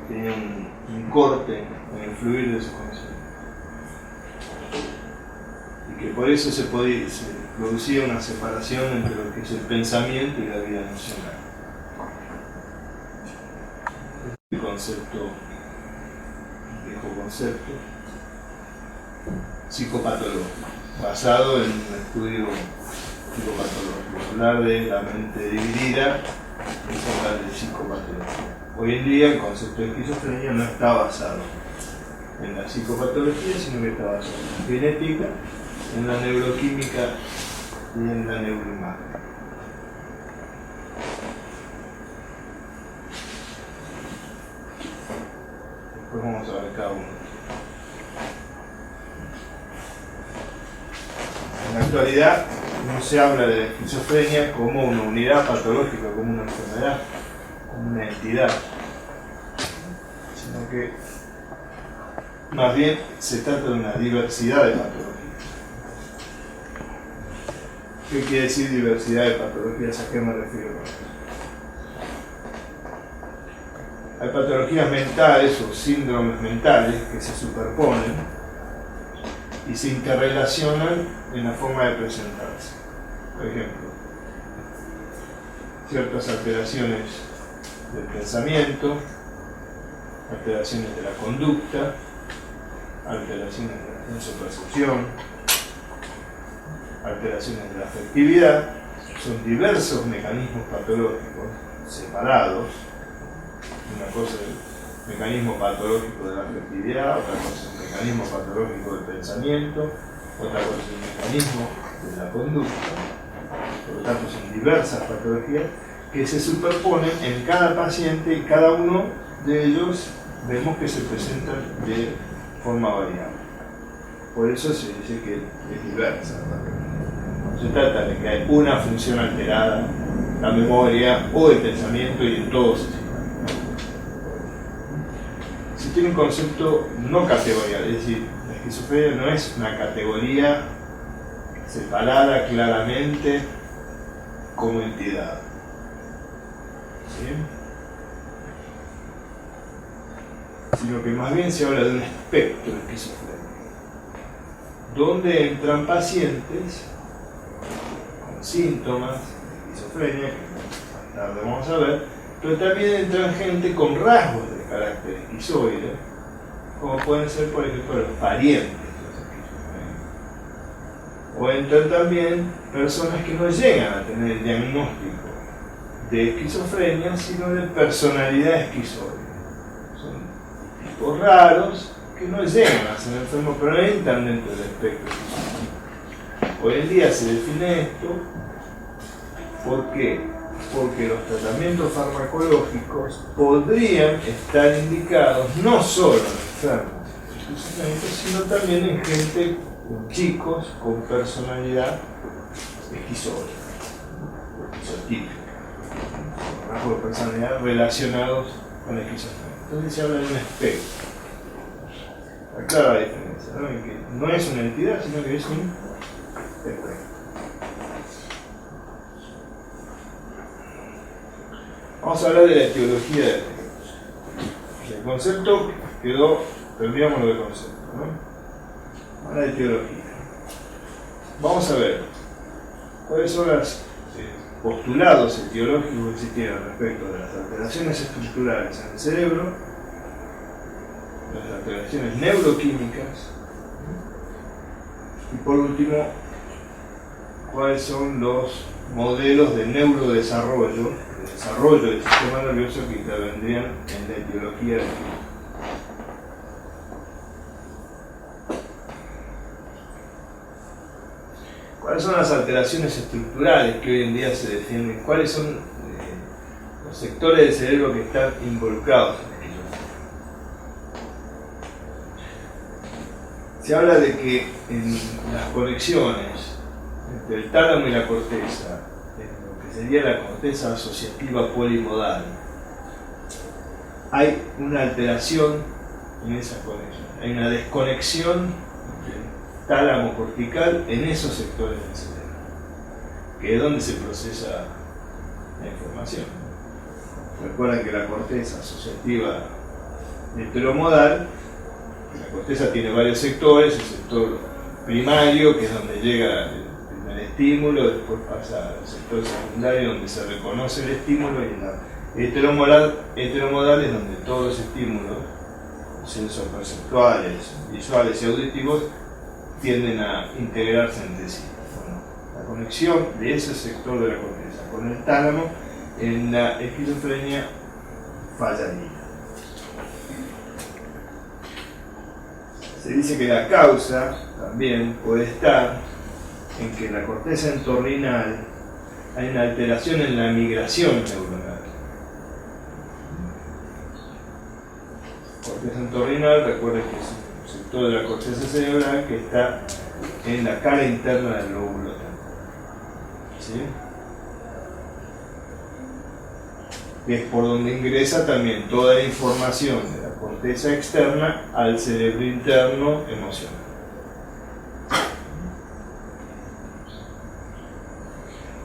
tenía un corte en el fluir de sus conocimientos. Y que por eso se producía una separación entre lo que es el pensamiento y la vida emocional. El concepto, un viejo concepto, psicopatológico, basado en un estudio psicopatológico. Hablar de la mente dividida es hablar de psicopatología. Hoy en día el concepto de esquizofrenia no está basado en la psicopatología, sino que está basado en la genética, en la neuroquímica y en la neuroimagen. Después vamos a ver cada uno. En la actualidad no se habla de la esquizofrenia como una unidad patológica, como una enfermedad, como una entidad, sino que más bien se trata de una diversidad de patologías. ¿Qué quiere decir diversidad de patologías? ¿A qué me refiero? Hay patologías mentales o síndromes mentales que se superponen y se interrelacionan en la forma de presentarse. Por ejemplo, ciertas alteraciones del pensamiento, alteraciones de la conducta, alteraciones de la sensopercepción, alteraciones de la afectividad. Son diversos mecanismos patológicos separados. Una cosa es el mecanismo patológico de la afectividad, otra cosa es el mecanismo patológico del pensamiento, otra cosa es el mecanismo de la conducta. Por lo tanto, son diversas patologías que se superponen en cada paciente y cada uno de ellos vemos que se presentan de forma variable. Por eso se dice que es diversa. No se trata de que hay una función alterada, la memoria o el pensamiento y en todos se sigue. Se tiene un concepto no categorial, es decir, la esquizofrenia no es una categoría separada claramente como entidad. ¿Sí? Sino que más bien se habla de un espectro de esquizofrenia, donde entran pacientes con síntomas de esquizofrenia, que más tarde vamos a ver, pero también entran gente con rasgos de carácter esquizoide, como pueden ser, por ejemplo, los parientes de los esquizofrénicos. O entran también personas que no llegan a tener el diagnóstico de esquizofrenia, sino de personalidad esquizoide. Son tipos raros que no llegan a ser enfermos, pero entran dentro del espectro esquizofrénico. Hoy en día se define esto, ¿por qué? Porque los tratamientos farmacológicos podrían estar indicados no solo en enfermos esquizofrénicos, sino también en gente, en chicos con personalidad esquizoide, esquizotípica, con rasgos de personalidad relacionados con la esquizofrenia. Entonces se habla de un espectro. Aclara la diferencia, ¿no? En que no es una entidad, sino que es un espectro. Vamos a hablar de la etiología del concepto. El concepto quedó, terminamos lo del concepto, ¿no? Ahora la etiología. Vamos a ver cuáles son los postulados etiológicos que se tienen respecto de las alteraciones estructurales en el cerebro, las alteraciones neuroquímicas y por último cuáles son los modelos de neurodesarrollo, de desarrollo del sistema nervioso que intervendrían en la etiología del mismo. ¿Cuáles son las alteraciones estructurales que hoy en día se defienden? ¿Cuáles son los sectores del cerebro que están involucrados en ello? Se habla de que en las conexiones entre el tálamo y la corteza, en lo que sería la corteza asociativa polimodal, hay una alteración en esas conexiones, hay una desconexión tálamo cortical en esos sectores del cerebro, que es donde se procesa la información. Recuerden que la corteza asociativa heteromodal. La corteza tiene varios sectores, el sector primario, que es donde llega el primer estímulo, después pasa al sector secundario, donde se reconoce el estímulo, y en la heteromodal es donde todos los estímulos sensoperceptuales, visuales y auditivos tienden a integrarse entre sí. Bueno, la conexión de ese sector de la corteza con el tálamo en la esquizofrenia fallaría. Se dice que la causa también puede estar en que en la corteza entorrinal hay una alteración en la migración neuronal. Corteza entorrinal, recuerden que es un sector de la corteza cerebral que está en la cara interna del lóbulo temporal. ¿Sí? Que es por donde ingresa también toda la información de la corteza externa al cerebro interno emocional.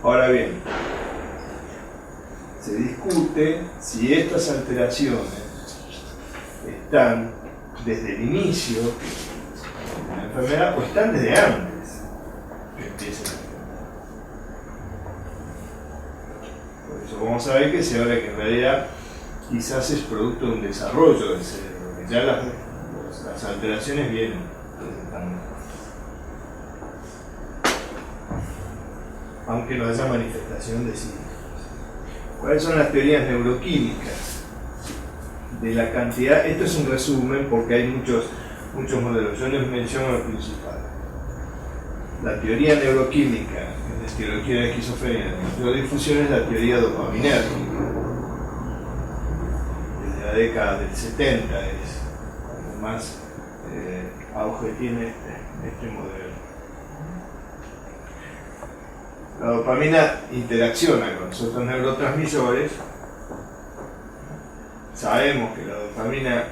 Ahora bien, se discute si estas alteraciones están desde el inicio de la enfermedad o están desde antes que empiece la enfermedad. Por eso vamos a ver que se habla que en realidad quizás es producto de un desarrollo del cerebro, que ya las alteraciones vienen presentando, aunque no haya manifestación de síntomas. ¿Cuáles son las teorías neuroquímicas de la cantidad? Esto es un resumen porque hay muchos modelos, yo les menciono el principal. La teoría neuroquímica, en la etiología de la esquizofrenia, de neurodifusión, es la teoría dopaminérgica. Desde la década del 70 es cuando más auge tiene este modelo. La dopamina interacciona con los otros neurotransmisores. Sabemos que la dopamina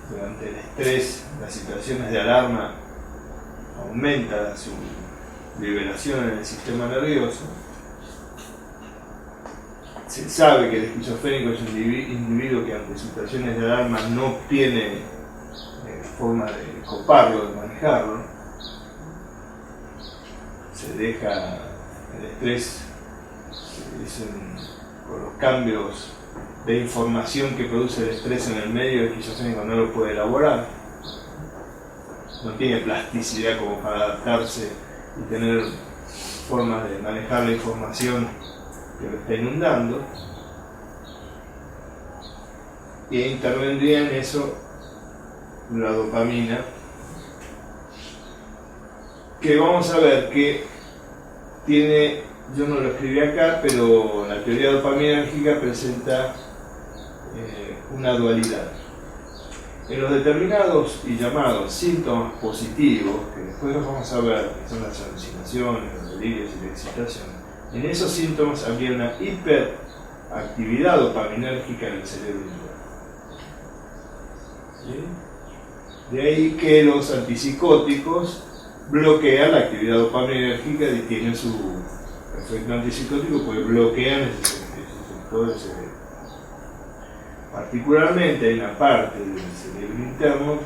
durante el estrés, las situaciones de alarma, aumenta su liberación en el sistema nervioso. Se sabe que el esquizofrénico es un individuo que ante situaciones de alarma no obtiene forma de coparlo, de manejarlo. Se deja el estrés por los cambios de información que produce el estrés en el medio, el esquizofrénico no lo puede elaborar, no tiene plasticidad como para adaptarse y tener formas de manejar la información que lo está inundando, y intervendría en eso la dopamina, que vamos a ver que tiene, yo no lo escribí acá, pero la teoría dopaminérgica presenta una dualidad. En los determinados y llamados síntomas positivos, que después los vamos a ver, que son las alucinaciones, los delirios y la excitación, en esos síntomas habría una hiperactividad dopaminérgica en el cerebro individual. ¿Sí? De ahí que los antipsicóticos bloquean la actividad dopaminérgica y tienen su efecto antipsicótico, pues bloquean ese sector del cerebro. Particularmente hay una parte del cerebro interno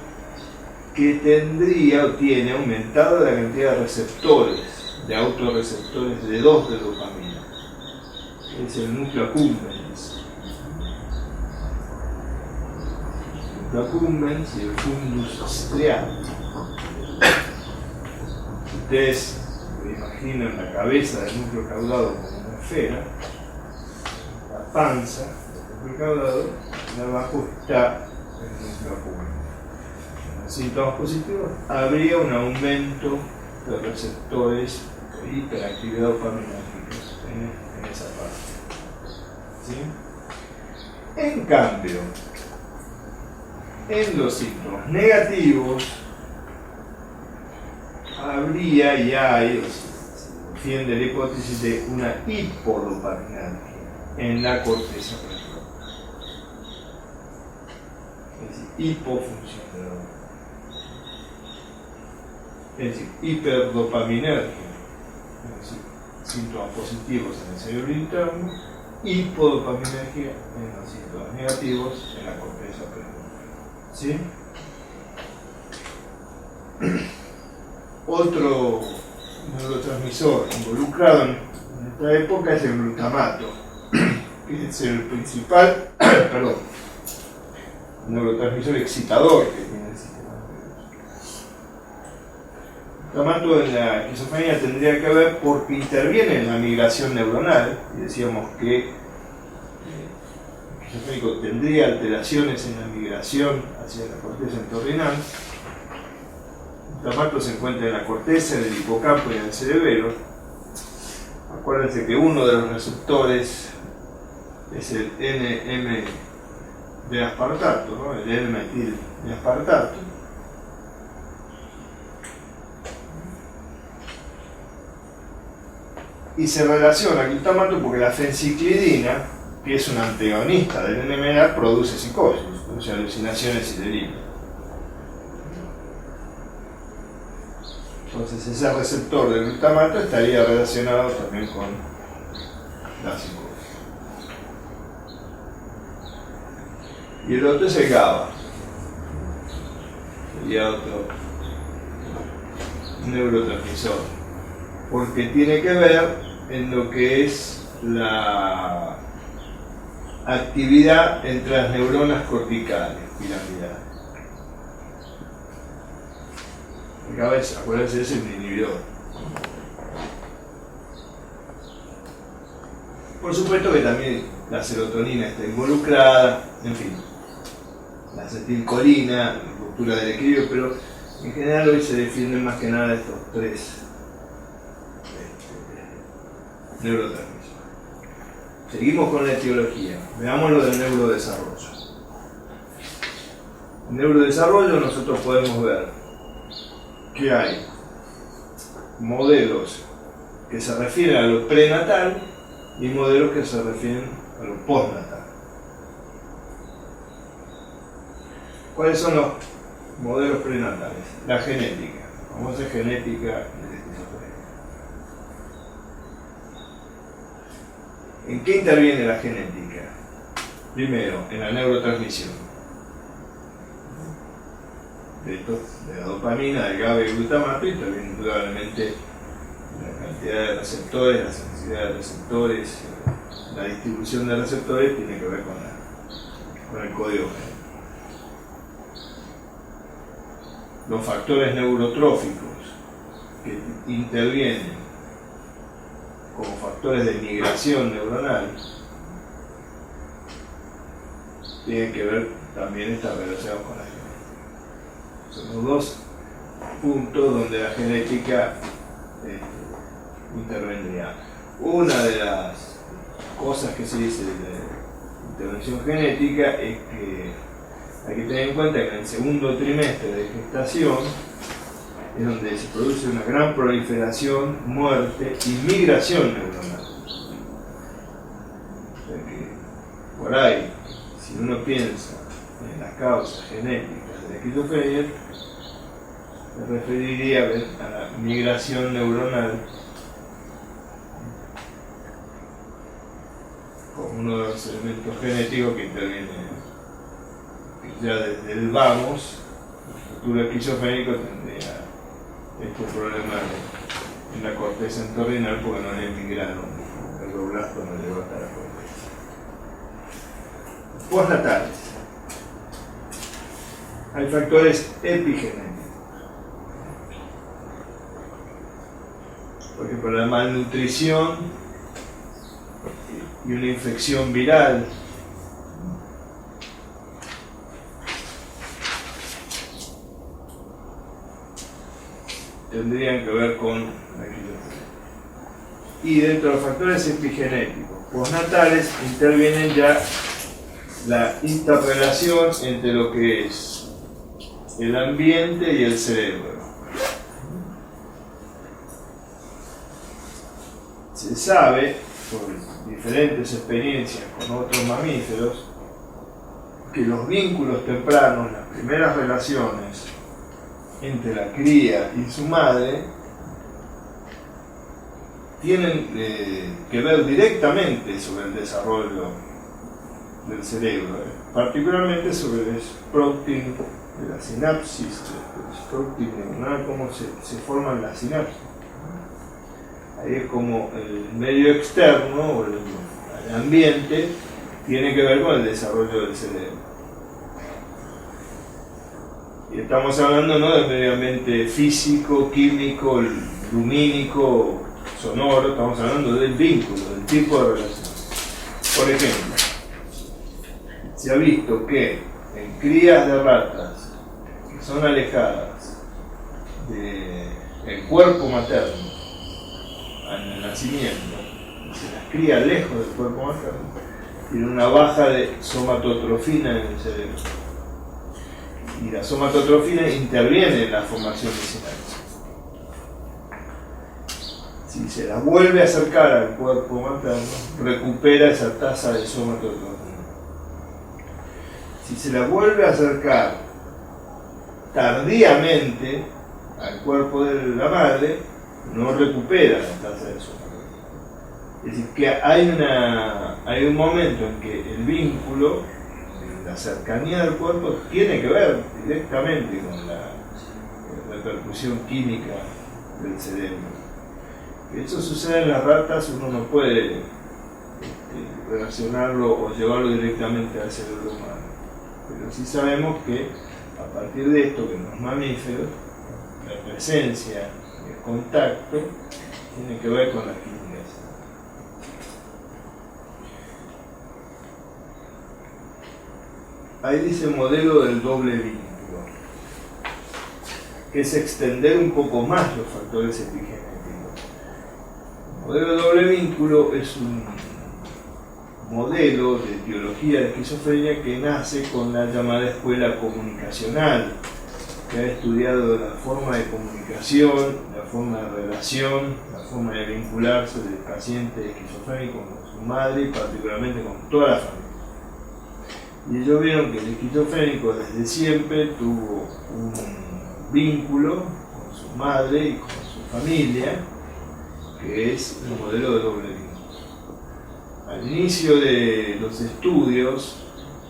que tendría o tiene aumentado la cantidad de receptores, de autorreceptores de 2 de dopamina. Es el núcleo accumbens. El núcleo accumbens y el fundus striatum. Ustedes imaginan la cabeza del núcleo caudado como una esfera, la panza del núcleo caudado, y abajo está el núcleo accumbens. En los síntomas positivos habría un aumento de receptores de hiperactividad dopaminérgicos en esa parte. ¿Sí? En cambio, en los síntomas negativos habría y hay, o se defiende la hipótesis de una hipodopaminérgica en la corteza prefrontal. Es decir, hipofunción de la dopamina. Es decir, hiperdopaminérgica, es decir, síntomas positivos en el cerebro interno, hipodopaminérgica en los síntomas negativos en la corteza prefrontal. ¿Sí? Otro neurotransmisor involucrado en esta época es el glutamato, que es el principal neurotransmisor excitador que tiene el sistema nervioso. El glutamato en la esquizofrenia tendría que ver porque interviene en la migración neuronal, y decíamos que el esquizofrénico tendría alteraciones en la migración hacia la corteza entorrinal. El glutamato se encuentra en la corteza, en el hipocampo y en el cerebelo. Acuérdense que uno de los receptores es el NM de aspartato, ¿no? El N-metil de aspartato. Y se relaciona al glutamato porque la fenciclidina, que es un antagonista del NMDA, produce psicosis, produce alucinaciones y delirios. Entonces ese receptor del glutamato estaría relacionado también con la psicosis. Y el otro es el GABA. Sería otro neurotransmisor. Porque tiene que ver en lo que es la actividad entre las neuronas corticales piramidales. El GABA es, acuérdense, es el inhibidor. Por supuesto que también la serotonina está involucrada, en fin, la acetilcolina, la ruptura del equilibrio, pero en general hoy se defienden más que nada estos tres neurotransmisores. Seguimos con la etiología. Veamos lo del neurodesarrollo. En neurodesarrollo nosotros podemos ver que hay modelos que se refieren a lo prenatal y modelos que se refieren a lo postnatal. ¿Cuáles son los modelos prenatales? La genética, la famosa genética de esquizofrenia. ¿En qué interviene la genética? Primero, en la neurotransmisión. De la dopamina, del GABA y el glutamato, interviene indudablemente la cantidad de receptores, la sensibilidad de receptores, la distribución de receptores tiene que ver con el código genético. Los factores neurotróficos que intervienen como factores de migración neuronal tienen que ver también, estar relacionados con la genética. Son los dos puntos donde la genética intervendría. Una de las cosas que se dice de la intervención genética es que hay que tener en cuenta que en el segundo trimestre de gestación es donde se produce una gran proliferación, muerte y migración neuronal. O sea que por ahí, si uno piensa en las causas genéticas de la esquizofrenia, se referiría a la migración neuronal como uno de los elementos genéticos que interviene. Ya desde el vamos, el futuro esquizofrénico tendría estos problemas en la corteza entorrinal porque no le migraron, el globlasto no llegó hasta la corteza. Postnatales. Hay factores epigenéticos. Por ejemplo, la malnutrición y una infección viral. Tendrían que ver con la esquizofrenia. Y dentro de los factores epigenéticos postnatales intervienen ya la interrelación entre lo que es el ambiente y el cerebro. Se sabe, por diferentes experiencias con otros mamíferos, que los vínculos tempranos, las primeras relaciones entre la cría y su madre, tienen que ver directamente sobre el desarrollo del cerebro, particularmente sobre el sprouting de la sinapsis, el sprouting neuronal, cómo se forman las sinapsis. Ahí es como el medio externo o el ambiente tiene que ver con el desarrollo del cerebro. Y estamos hablando, ¿no?, del medio ambiente físico, químico, lumínico, sonoro. Estamos hablando del vínculo, del tipo de relación. Por ejemplo, se ha visto que en crías de ratas que son alejadas del cuerpo materno en el nacimiento, se las cría lejos del cuerpo materno, tiene una baja de somatotrofina en el cerebro. Y la somatotrofina interviene en la formación de sinapsis. Si se la vuelve a acercar al cuerpo materno, recupera esa tasa de somatotrofina. Si se la vuelve a acercar tardíamente al cuerpo de la madre, no recupera la tasa de somatotrofina. Es decir, que hay un momento en que el vínculo, la cercanía del cuerpo, tiene que ver directamente con la repercusión química del cerebro. Eso sucede en las ratas, uno no puede relacionarlo o llevarlo directamente al cerebro humano. Pero sí sabemos que a partir de esto, que en los mamíferos, la presencia, el contacto, tiene que ver con la química. Ahí dice modelo del doble vínculo, que es extender un poco más los factores epigenéticos. El modelo del doble vínculo es un modelo de etiología de esquizofrenia que nace con la llamada escuela comunicacional, que ha estudiado la forma de comunicación, la forma de relación, la forma de vincularse del paciente esquizofrénico con su madre y particularmente con toda la familia. Y ellos vieron que el esquizofrénico desde siempre tuvo un vínculo con su madre y con su familia, que es el modelo de doble vínculo. Al inicio de los estudios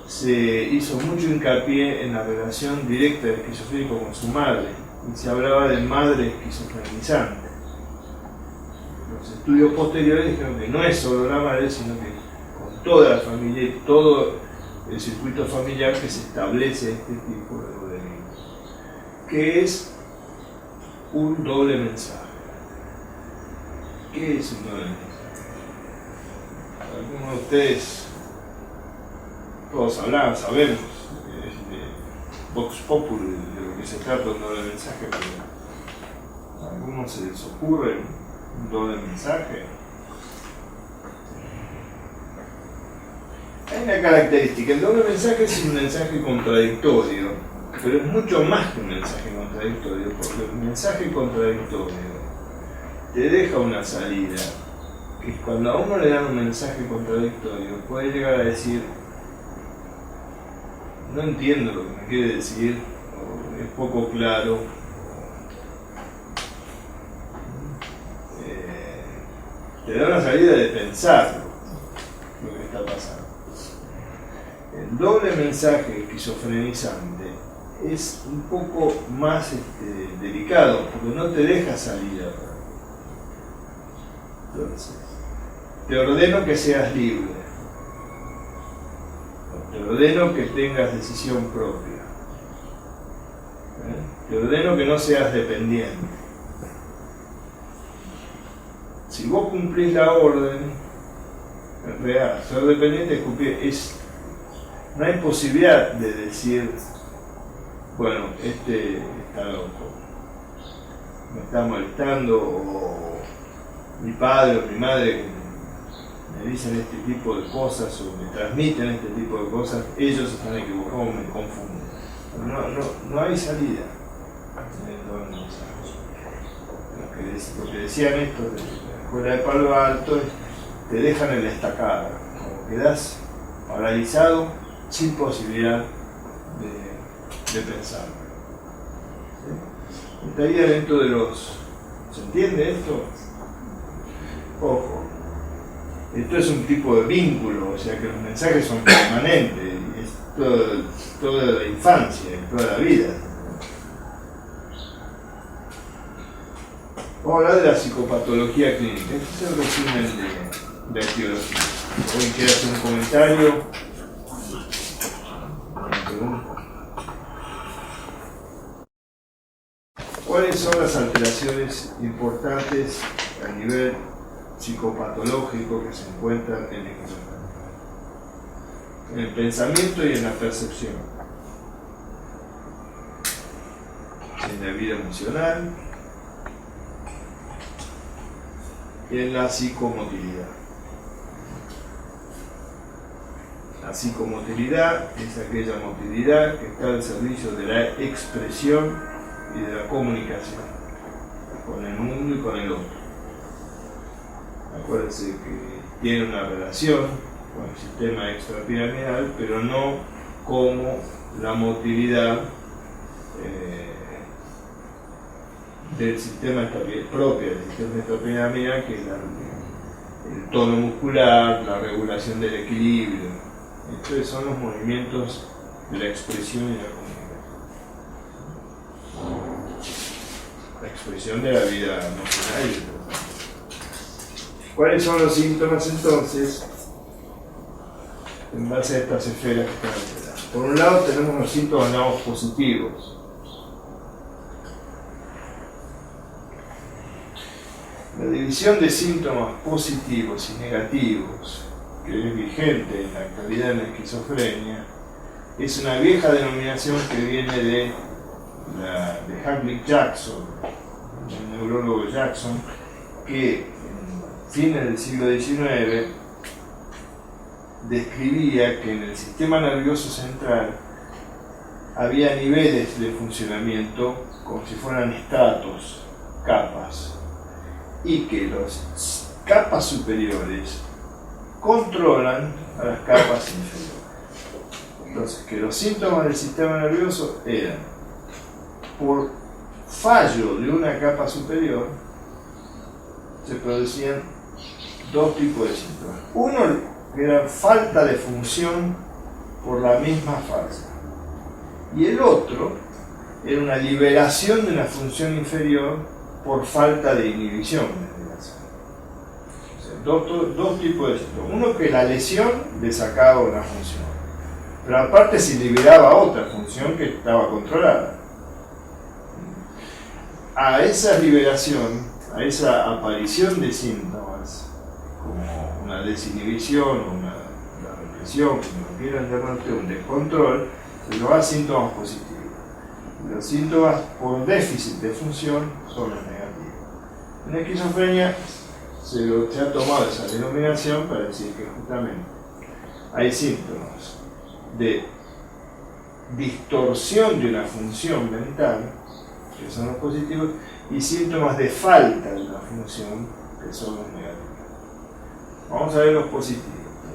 se hizo mucho hincapié en la relación directa del esquizofrénico con su madre, y se hablaba de madre esquizofrenizante. Los estudios posteriores dijeron que no es solo la madre, sino que con toda la familia y todo el circuito familiar que se establece este tipo de doble vínculo, que es un doble mensaje. ¿Qué es un doble mensaje? Algunos de ustedes, todos sabemos de Vox Populi, de lo que se trata un doble mensaje, pero a algunos se les ocurre un doble mensaje. Hay una característica: el doble mensaje es un mensaje contradictorio, pero es mucho más que un mensaje contradictorio, porque el mensaje contradictorio te deja una salida, que cuando a uno le dan un mensaje contradictorio puede llegar a decir: no entiendo lo que me quiere decir, o es poco claro, te da una salida de pensar lo que está pasando. El doble mensaje esquizofrenizante es un poco más delicado, porque no te deja salida. Entonces, te ordeno que seas libre, te ordeno que tengas decisión propia, te ordeno que no seas dependiente. Si vos cumplís la orden, en realidad, ser dependiente no hay posibilidad de decir: bueno, está loco, me está molestando, o mi padre o mi madre me dicen este tipo de cosas o me transmiten este tipo de cosas, ellos están equivocados o me confunden. No hay salida. Lo que decían estos de la escuela de Palo Alto es: te dejan en la estacada, como quedás paralizado sin posibilidad de pensar. ¿Sí? Estaría dentro de los... ¿Se entiende esto? Ojo. Esto es un tipo de vínculo, o sea que los mensajes son permanentes, y es toda la infancia, toda la vida. Vamos a hablar de la psicopatología clínica. Este es el resumen de etiología. ¿Alguien quiere hacer un comentario? ¿Una pregunta? ¿Cuáles son las alteraciones importantes a nivel psicopatológico que se encuentran en el esquizofrenia? En el pensamiento y en la percepción. En la vida emocional. Y en la psicomotilidad. La psicomotilidad es aquella motilidad que está al servicio de la expresión y de la comunicación con el mundo y con el otro. Acuérdense que tiene una relación con el sistema extrapiramidal, pero no como la motilidad del sistema propia del sistema extrapiramidal, que es el tono muscular, la regulación del equilibrio. Estos son los movimientos de la expresión y la comunicación. La expresión de la vida emocional y todo. ¿Cuáles son los síntomas entonces en base a estas esferas que están alteradas? Por un lado tenemos los síntomas llamados positivos. La división de síntomas positivos y negativos, que es vigente en la actualidad en la esquizofrenia, es una vieja denominación que viene de Hadley Jackson, el neurólogo Jackson, que en fines del siglo XIX describía que en el sistema nervioso central había niveles de funcionamiento como si fueran estratos, capas, y que las capas superiores controlan a las capas inferiores. Entonces, que los síntomas del sistema nervioso eran por fallo de una capa superior, se producían dos tipos de síntomas. Uno que era falta de función por la misma falla, y el otro era una liberación de una función inferior por falta de inhibición de liberación. O sea, dos tipos de síntomas. Uno que la lesión le sacaba una función, pero aparte se liberaba otra función que estaba controlada. A esa liberación, a esa aparición de síntomas, como una desinhibición, una represión, como quieran llamarse, un descontrol, se lo da síntomas positivos. Los síntomas por déficit de función son los negativos. En la esquizofrenia se ha tomado esa denominación para decir que justamente hay síntomas de distorsión de una función mental, que son los positivos, y síntomas de falta de una función, que son los negativos. Vamos a ver los positivos.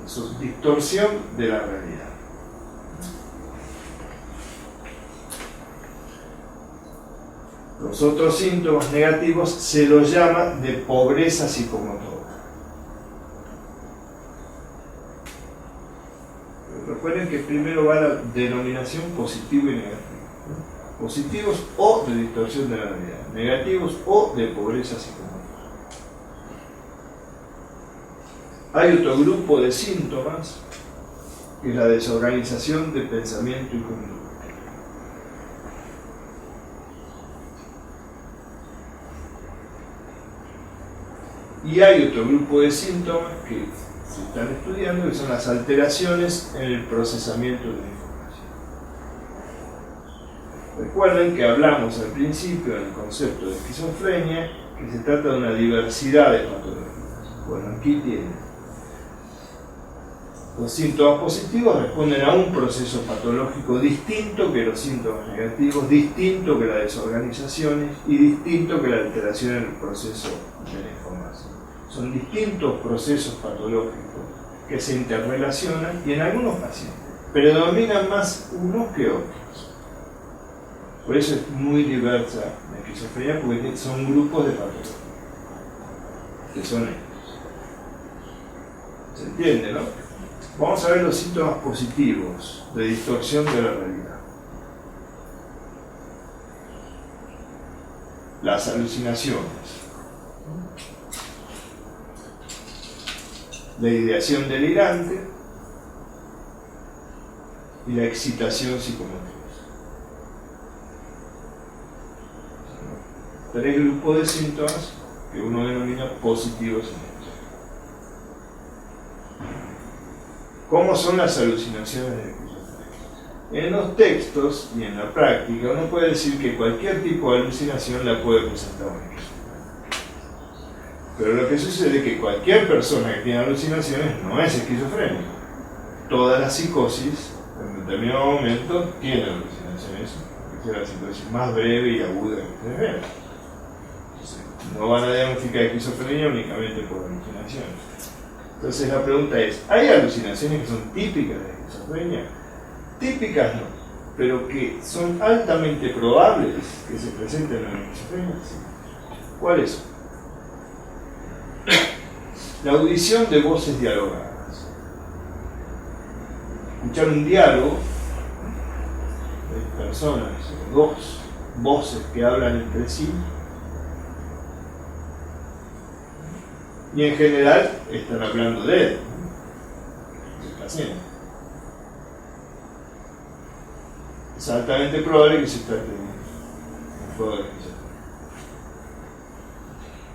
Eso es distorsión de la realidad. Los otros síntomas negativos se los llama de pobreza psicomotora. Recuerden que primero va la denominación positivo y negativo. Positivos o de distorsión de la realidad, negativos o de pobreza psicomotora. Hay otro grupo de síntomas que es la desorganización de pensamiento y conducta. Y hay otro grupo de síntomas que se están estudiando, que son las alteraciones en el procesamiento de la información. Recuerden que hablamos al principio del concepto de esquizofrenia, que se trata de una diversidad de patologías. Bueno, aquí tienen. Los síntomas positivos responden a un proceso patológico distinto que los síntomas negativos, distinto que las desorganizaciones y distinto que la alteración en el proceso de la información. Son distintos procesos patológicos que se interrelacionan y en algunos pacientes predominan más unos que otros. Por eso es muy diversa la esquizofrenia, porque son grupos de patologías, que son estos. ¿Se entiende, no? Vamos a ver los síntomas positivos de distorsión de la realidad. Las alucinaciones. La ideación delirante y la excitación psicomotriz. 3 grupos de síntomas que uno denomina positivos en esto. ¿Cómo son las alucinaciones de esquizofrenia? En los textos y en la práctica uno puede decir que cualquier tipo de alucinación la puede presentar una esquizofrenia. Pero lo que sucede es que cualquier persona que tiene alucinaciones no es esquizofrénica. Toda la psicosis en determinado momento tiene alucinaciones, que es la psicosis más breve y aguda que ustedes ven. No van a diagnosticar esquizofrenia únicamente por alucinaciones. Entonces la pregunta es, ¿hay alucinaciones que son típicas de esquizofrenia? Típicas no, pero que son altamente probables que se presenten en la esquizofrenia. Sí. ¿Cuáles son? La audición de voces dialogadas. Escuchar un diálogo de personas, dos voces que hablan entre sí, y en general están hablando de él, del paciente. Es altamente probable que se trate de un juego de esquizofrenia.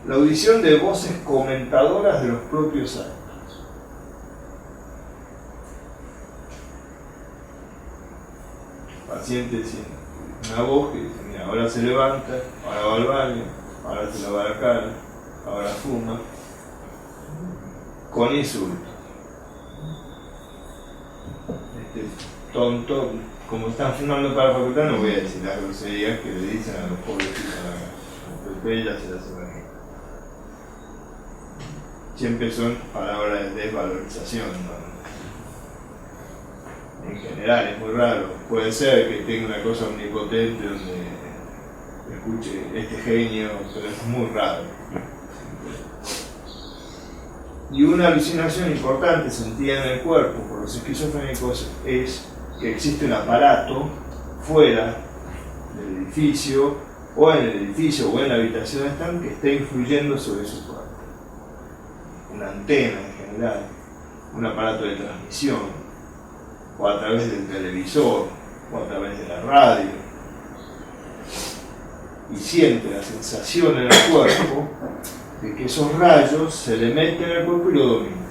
La audición de voces comentadoras de los propios actos. El paciente tiene una voz que dice, mira, ahora se levanta, ahora va al baño, ahora se lava la cara, ahora fuma, con insultos. Este tonto, como están fumando para la facultad, no voy a decir las groserías que le dicen a los pobrecitos en la casa. Porque ella se las imagina. Siempre son palabras de desvalorización, ¿no? En general es muy raro. Puede ser que tenga una cosa omnipotente donde escuche este genio, pero es muy raro. Y una alucinación importante sentida en el cuerpo por los esquizofrénicos es que existe un aparato fuera del edificio, o en el edificio o en la habitación están, que está influyendo sobre su cuerpo. Una antena en general, un aparato de transmisión, o a través del televisor, o a través de la radio, y siente la sensación en el cuerpo de que esos rayos se le meten en el cuerpo y lo dominan.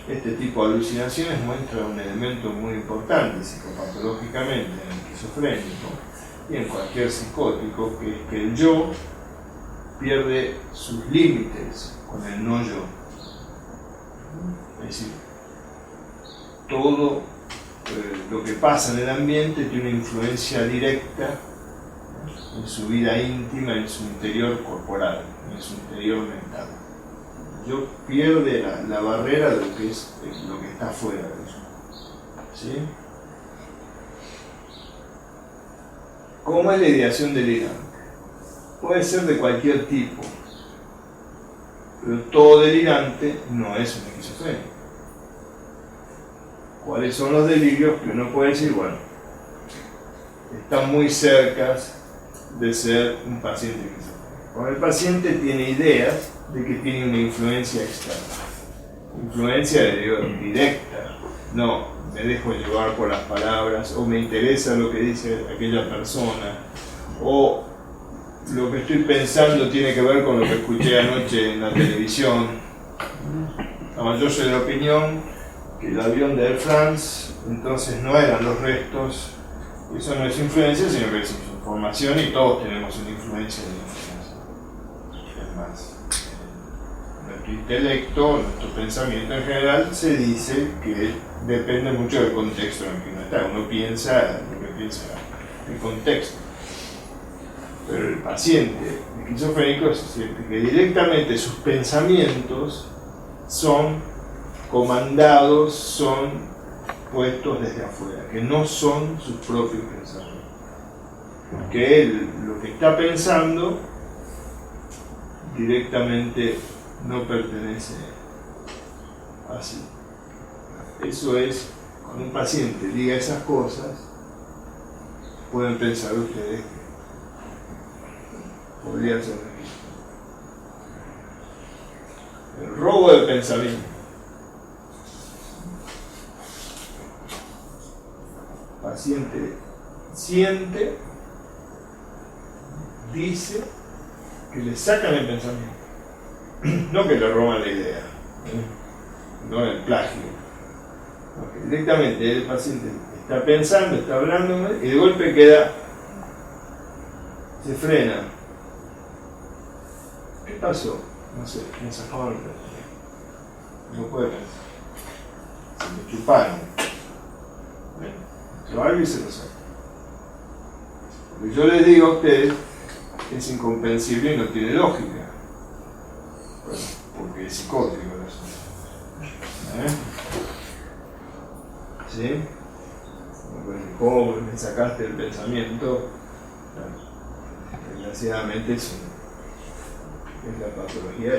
Este tipo de alucinaciones muestra un elemento muy importante psicopatológicamente en el esquizofrénico y en cualquier psicótico, que es que el yo pierde sus límites con el no yo. Es decir, todo lo que pasa en el ambiente tiene una influencia directa en su vida íntima, en su interior corporal, en su interior mental. Yo pierde la barrera de lo que es lo que está fuera de eso. ¿Sí? ¿Cómo es la ideación delirante? Puede ser de cualquier tipo, pero todo delirante no es una esquizofrenia. ¿Cuáles son los delirios que uno puede decir? Bueno, están muy cerca de ser un paciente esquizofrénico. Cuando el paciente tiene ideas de que tiene una influencia externa, influencia directa, no me dejo llevar por las palabras, o me interesa lo que dice aquella persona, o lo que estoy pensando tiene que ver con lo que escuché anoche en la televisión. Yo soy de la opinión que el avión de Air France entonces no eran los restos, eso no es influencia, sino que es información, y todos tenemos una influencia de información. Es más, nuestro intelecto, nuestro pensamiento en general se dice que depende mucho del contexto en el que uno está. Uno piensa lo que piensa el contexto. Pero el paciente esquizofrénico siente que directamente sus pensamientos son comandados, son puestos desde afuera, que no son sus propios pensamientos. porque él lo que está pensando directamente no pertenece a sí. Eso es, cuando un paciente diga esas cosas, pueden pensar ustedes que podría ser registro. El robo de pensamiento. El paciente siente, dice que le sacan el pensamiento, no que le roban la idea, no el plagio, porque directamente el paciente está pensando, está hablando y de golpe queda, se frena. ¿Qué pasó? No sé, me sacaron el pensamiento. No puede pensar. Se me chuparon. Bueno, yo algo y se lo saco. Lo que yo les digo a ustedes es incomprensible y no tiene lógica. Bueno, porque es psicótico el asunto. ¿Sí? Bueno, ¿cómo me sacaste el pensamiento? Bueno, desgraciadamente es la patología.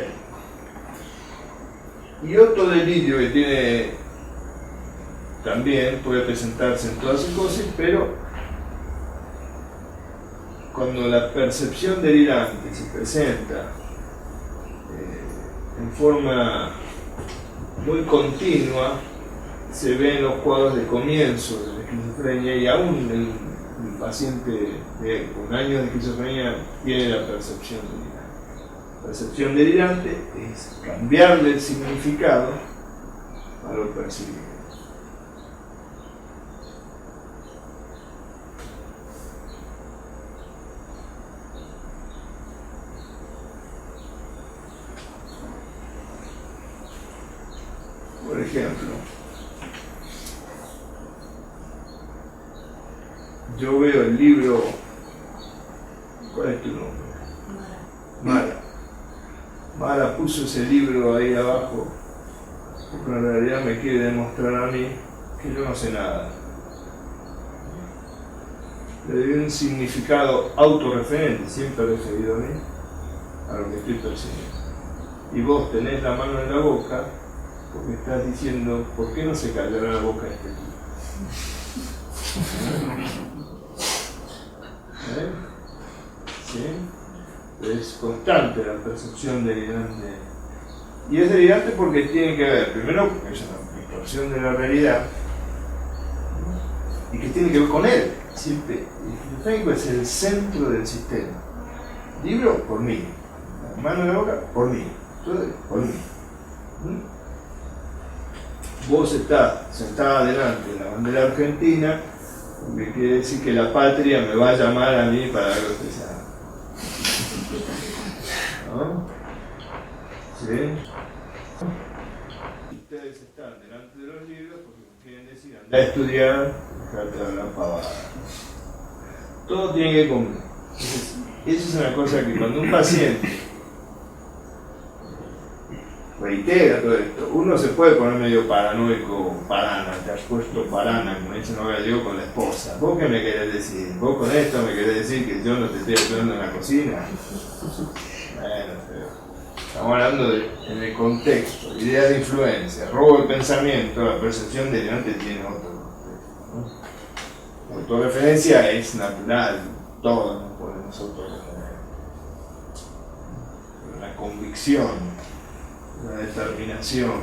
Y otro delirio que tiene también puede presentarse en toda psicosis, pero cuando la percepción delirante se presenta en forma muy continua, se ve en los cuadros de comienzo de la esquizofrenia, y aún el paciente con años de esquizofrenia tiene la percepción delirante. La percepción delirante es cambiarle el significado a lo percibido. Por ejemplo, yo veo el libro, ¿cuál es tu nombre? Mara. Mara puso ese libro ahí abajo porque en realidad me quiere demostrar a mí que yo no sé nada. Le doy un significado autorreferente, siempre referido a mí, a lo que estoy percibiendo. Y vos tenés la mano en la boca porque estás diciendo, ¿por qué no se callará la boca este tipo? ¿Sí? Es constante la percepción delirante. Y es delirante porque tiene que ver, primero, porque es una distorsión de la realidad, y que tiene que ver con él. Siempre, el esquizofrénico es el centro del sistema. Libro, por mí. La mano en la boca, por mí. Todo, por mí. Vos estás sentada delante de la bandera argentina, que quiere decir que la patria me va a llamar a mí para algo especial. ¿No? ¿Sí? Ustedes están delante de los libros porque quieren decir, anda a estudiar, dejarte de hablar pavada. Todo tiene que comer. Eso es una cosa que cuando un paciente reitera todo esto, uno se puede poner medio paranoico, parana, te has puesto parana, como dice no yo con la esposa. ¿Vos qué me querés decir? ¿Vos con esto me querés decir que yo no te estoy ayudando en la cocina? Bueno, pero estamos hablando en el contexto, ideas de influencia, robo de pensamiento, la percepción delirante tiene otro contexto, ¿no? La autorreferencia es natural, todos nos podemos autorreferir. La convicción, la determinación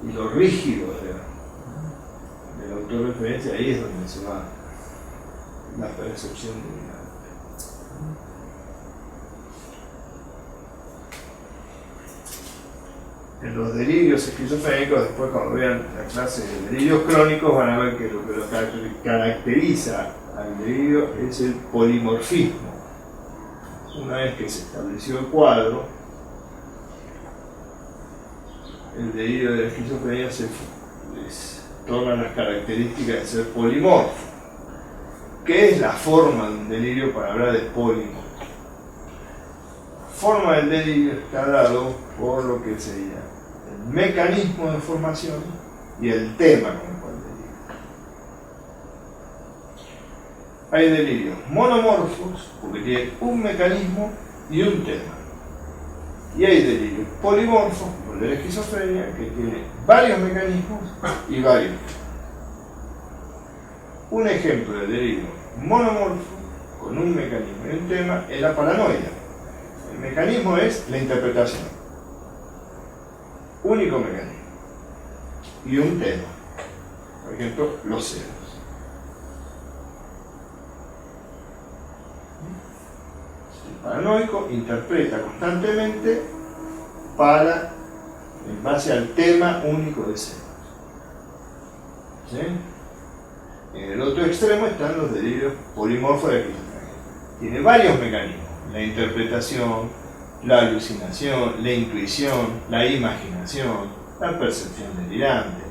y lo rígido de la autorreferencia, ahí es donde se va la percepción delirante. En los delirios esquizofrénicos, después cuando vean la clase de delirios crónicos, van a ver que lo que lo caracteriza al delirio es el polimorfismo. Una vez que se estableció el cuadro, el delirio de la esquizofrenia se torna las características de ser polimorfo. ¿Qué es la forma de un delirio para hablar de polimorfo? La forma del delirio está dado por lo que sería el mecanismo de formación y el tema con el cual hay delirios monomorfos, porque tienen un mecanismo y un tema. Y hay delirios polimorfos, como el de la esquizofrenia, que tiene varios mecanismos y varios temas. Un ejemplo de delirio monomorfo, con un mecanismo y un tema, es la paranoia. El mecanismo es la interpretación. Único mecanismo. Y un tema. Por ejemplo, los celos. El paranoico interpreta constantemente en base al tema único de celos. ¿Sí? En el otro extremo están los delirios polimorfos de la esquizofrenia. Tiene varios mecanismos. La interpretación, la alucinación, la intuición, la imaginación, la percepción delirante.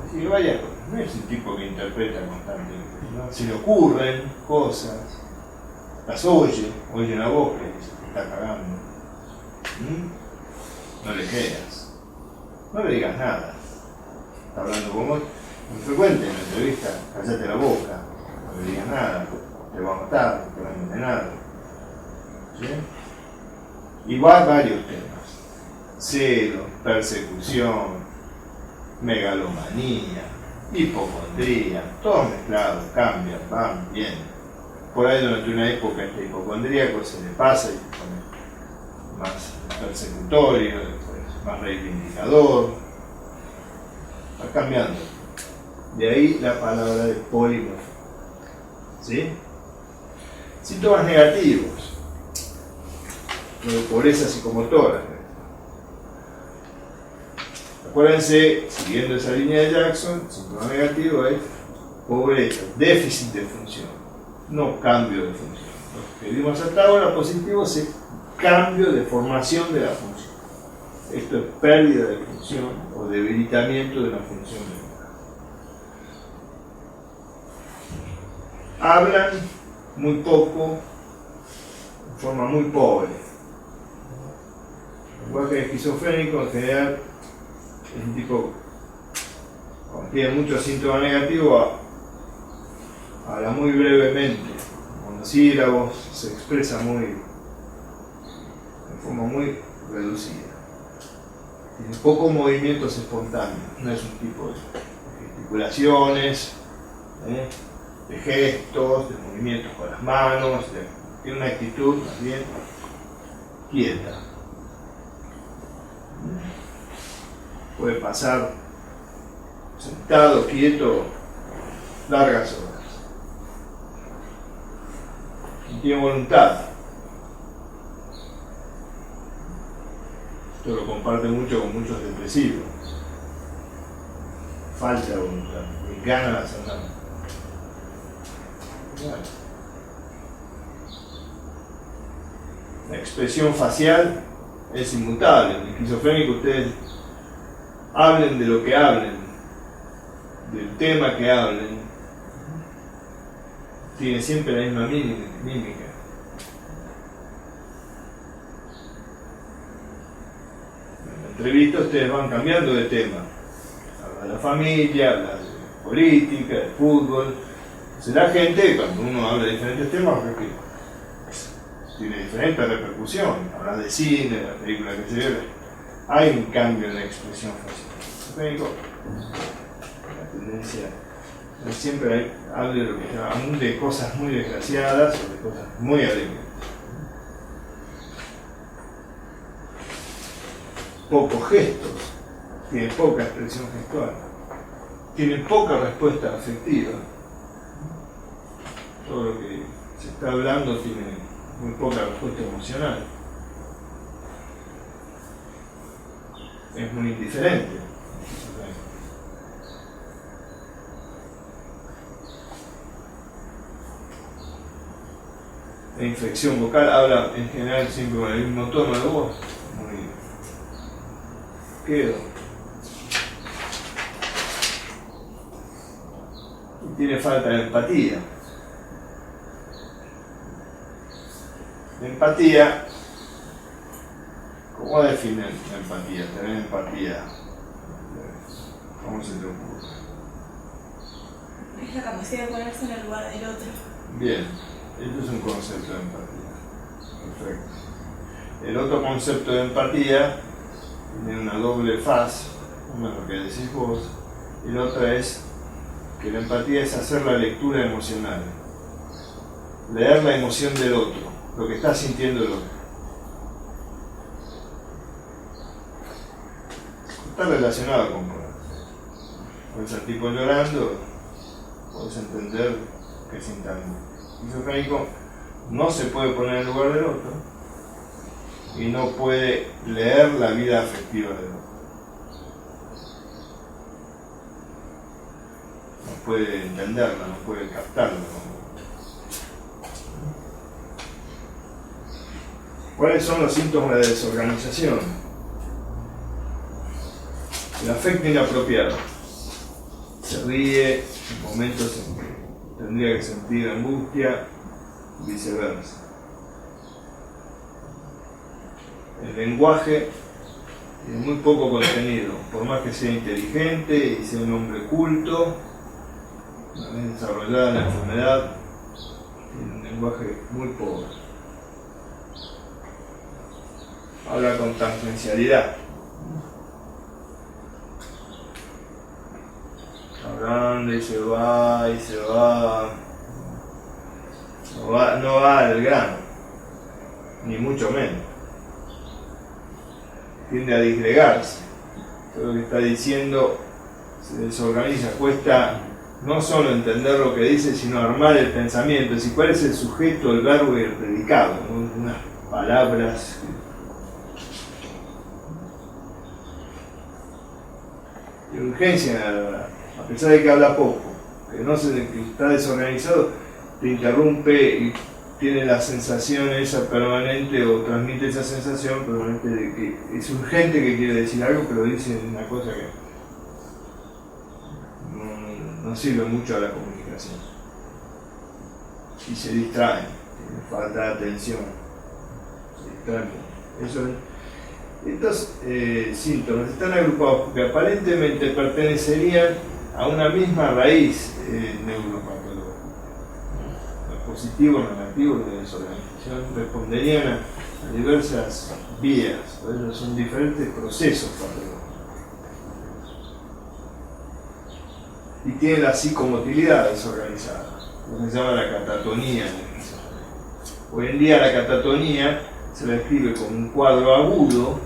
Así que varias cosas. No es un tipo que interpreta constantemente, ¿no? Se le ocurren cosas, las oye una voz que dice que está cagando. No le creas. No le digas nada. Está hablando con vos. Muy frecuente en la entrevista, cállate la boca, no le digas nada, te va a matar, no te va a envenenar. ¿Sí? Igual varios temas. Celos, persecución, megalomanía, hipocondría, todos mezclados, cambian, van, vienen. Por ahí durante una época este hipocondríaco se le pasa y se pone más persecutorio, después más reivindicador. Va cambiando. De ahí la palabra de polimorfo. ¿Sí? Síntomas negativos. Pobreza psicomotora. Acuérdense, siguiendo esa línea de Jackson, síntoma negativo es pobreza, déficit de función, no cambio de función. Lo que vimos hasta ahora, positivo, es cambio de formación de la función. Esto es pérdida de función o debilitamiento de la función del hablan muy poco, de forma muy pobre. Igual que el esquizofrénico, en general, es un tipo, cuando tiene muchos síntomas negativos, habla muy brevemente, monosílabos, se expresa de forma muy reducida. Tiene pocos movimientos espontáneos, no es un tipo de gesticulaciones, de gestos, de movimientos con las manos, tiene una actitud más bien quieta. Puede pasar sentado, quieto, largas horas. Y tiene voluntad. Esto lo comparte mucho con muchos depresivos. Falta de voluntad, y ganas de hacer nada. La expresión facial es inmutable. En el esquizofrénico ustedes hablen de lo que hablen, del tema que hablen, tiene siempre la misma mímica. En la entrevista ustedes van cambiando de tema. Habla de la familia, habla de política, de fútbol. Entonces la gente, cuando uno habla de diferentes temas, tiene diferente repercusión. Habla de cine, de la película que se ve. Hay un cambio en la expresión facial. La tendencia es siempre hable de lo que aún de cosas muy desgraciadas o de cosas muy alegres. Pocos gestos, tiene poca expresión gestual, tiene poca respuesta afectiva. Todo lo que se está hablando tiene muy poca respuesta emocional. Es muy indiferente. La inflexión vocal habla en general siempre con el mismo tono de voz. Muy quedo. Y tiene falta de empatía. La empatía, ¿cómo definen la empatía? Tener empatía. ¿Cómo se te ocurre? Es la capacidad de ponerse en el lugar del otro. Bien, este es un concepto de empatía. Perfecto. El otro concepto de empatía tiene una doble faz, uno es lo que decís vos, y la otra es que la empatía es hacer la lectura emocional, leer la emoción del otro, lo que está sintiendo el otro. Está relacionado con puedes al tipo llorando, puedes entender que sienta esquizofrénico, no se puede poner en el lugar del otro y no puede leer la vida afectiva del otro. No puede entenderla, no puede captarla. ¿Cuáles son los síntomas de desorganización? El afecto inapropiado. Se ríe en momentos en que tendría que sentir angustia, viceversa. El lenguaje tiene muy poco contenido, por más que sea inteligente y sea un hombre culto, una vez desarrollada la enfermedad, tiene un lenguaje muy pobre. Habla con tangencialidad. Hablando y se va, y se va. No va al grano, ni mucho menos. Tiende a disgregarse. Todo lo que está diciendo se desorganiza, cuesta no solo entender lo que dice, sino armar el pensamiento, es decir, cuál es el sujeto, el verbo y el predicado, ¿no? Unas palabras. De urgencia, a pesar de que habla poco, que está desorganizado, te interrumpe y tiene la sensación esa permanente, o transmite esa sensación permanente de que es urgente, que quiere decir algo, pero dice una cosa que no sirve mucho a la comunicación. Y se distrae, tiene falta de atención, se distrae. Estos síntomas están agrupados porque aparentemente pertenecerían a una misma raíz neuropatológica. Positivo, negativo, de desorganización responderían a diversas vías, por eso son diferentes procesos patológicos. Y tiene la psicomotilidad desorganizada, lo que se llama la catatonía. Hoy en día la catatonía se la describe como un cuadro agudo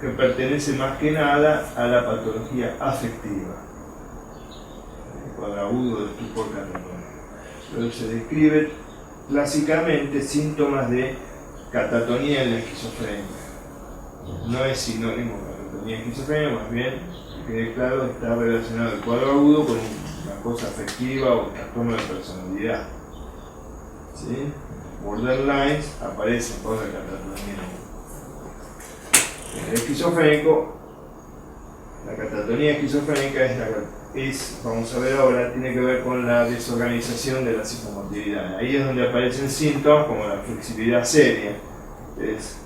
que pertenece más que nada a la patología afectiva. El cuadro agudo de estupor catatónico. Pero se describe clásicamente síntomas de catatonía en la esquizofrenia. No es sinónimo de catatonía en esquizofrenia, más bien, que quede claro, está relacionado el cuadro agudo con una cosa afectiva o trastorno de personalidad. ¿Sí? Borderlines aparecen por la catatonía. En el esquizofrénico, la catatonía esquizofrénica vamos a ver ahora, tiene que ver con la desorganización de la psicomotilidad. Ahí es donde aparecen síntomas como la flexibilidad seria. Es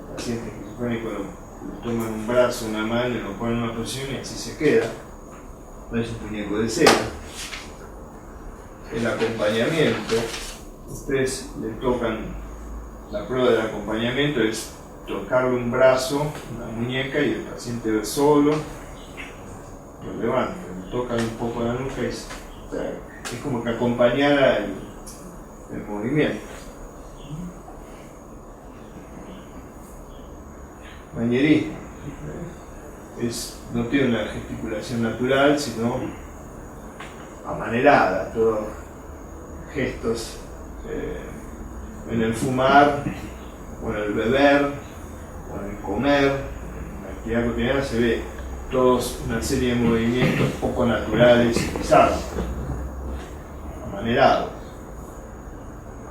el paciente esquizofrénico lo toma en un brazo, una mano, y lo pone en una posición y así se queda. No es un muñeco de cera. El acompañamiento, ustedes le tocan, la prueba del acompañamiento es tocarle un brazo, una muñeca, y el paciente ve solo, lo levanta, le toca un poco la nuca y es como que acompañara el movimiento. Manierismo no tiene una gesticulación natural, sino amanerada, todos gestos en el fumar, o en el beber, o en el comer, en la actividad cotidiana se ve todos una serie de movimientos poco naturales y bizarros, amanerados.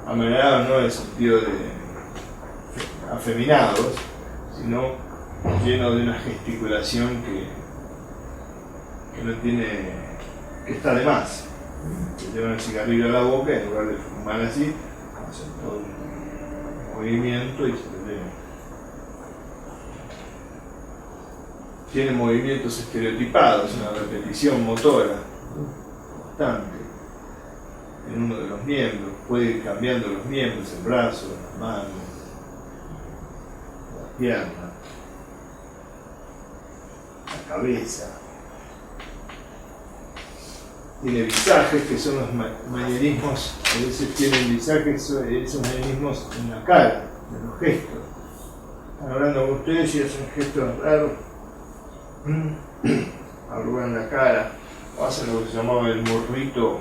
Amanerados no en el sentido de afeminados, sino lleno de una gesticulación que no tiene, que está de más. Se llevan el cigarrillo a la boca y en lugar de fumar así, hacen todo un movimiento y se ve. Tiene movimientos estereotipados, una repetición motora constante en uno de los miembros. puede ir cambiando los miembros, el brazo, las manos, la pierna, la cabeza. Tiene visajes, que son los manierismos, a veces tienen visajes, esos manierismos en la cara, en los gestos. Están hablando con ustedes y hacen gestos raros, arrugan la cara, o hacen lo que se llamaba el morrito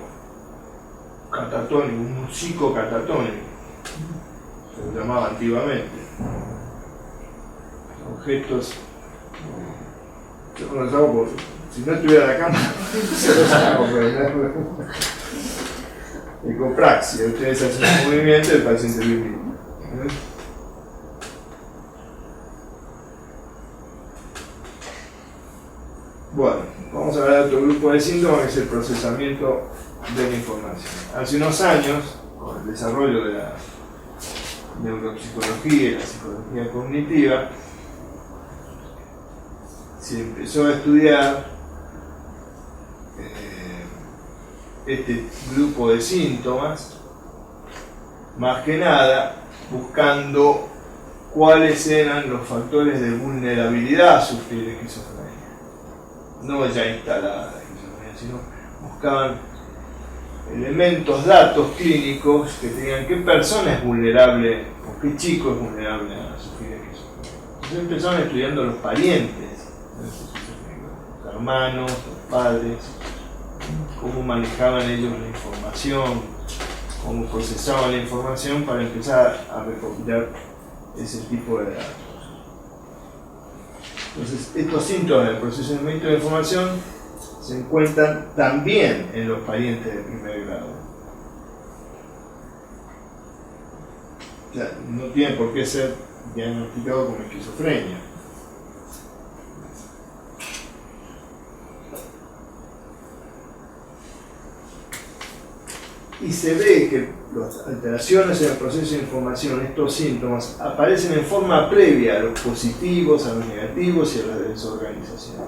catatónico, un musico catatónico, se lo llamaba antiguamente. Son gestos, yo no los hago por, si no estuviera la cámara, se los hago, pero ecopraxia, ustedes hacen un movimiento y el paciente lo imita. Bueno, vamos a hablar de otro grupo de síntomas que es el procesamiento de la información. Hace unos años, con el desarrollo de la neuropsicología y la psicología cognitiva, se empezó a estudiar este grupo de síntomas, más que nada buscando cuáles eran los factores de vulnerabilidad a sufrir esquizofrenia. No ya instalada la esquizofrenia, sino buscaban elementos, datos clínicos que tenían qué persona es vulnerable o qué chico es vulnerable a sufrir esquizofrenia. Entonces empezaron estudiando los parientes, los hermanos, los padres, cómo manejaban ellos la información, cómo procesaban la información para empezar a recopilar ese tipo de datos. Entonces, estos síntomas del procesamiento de información se encuentran también en los parientes de primer grado. O sea, no tiene por qué ser diagnosticado como esquizofrenia. Y se ve que las alteraciones en el proceso de información, estos síntomas, aparecen en forma previa a los positivos, a los negativos y a la desorganización.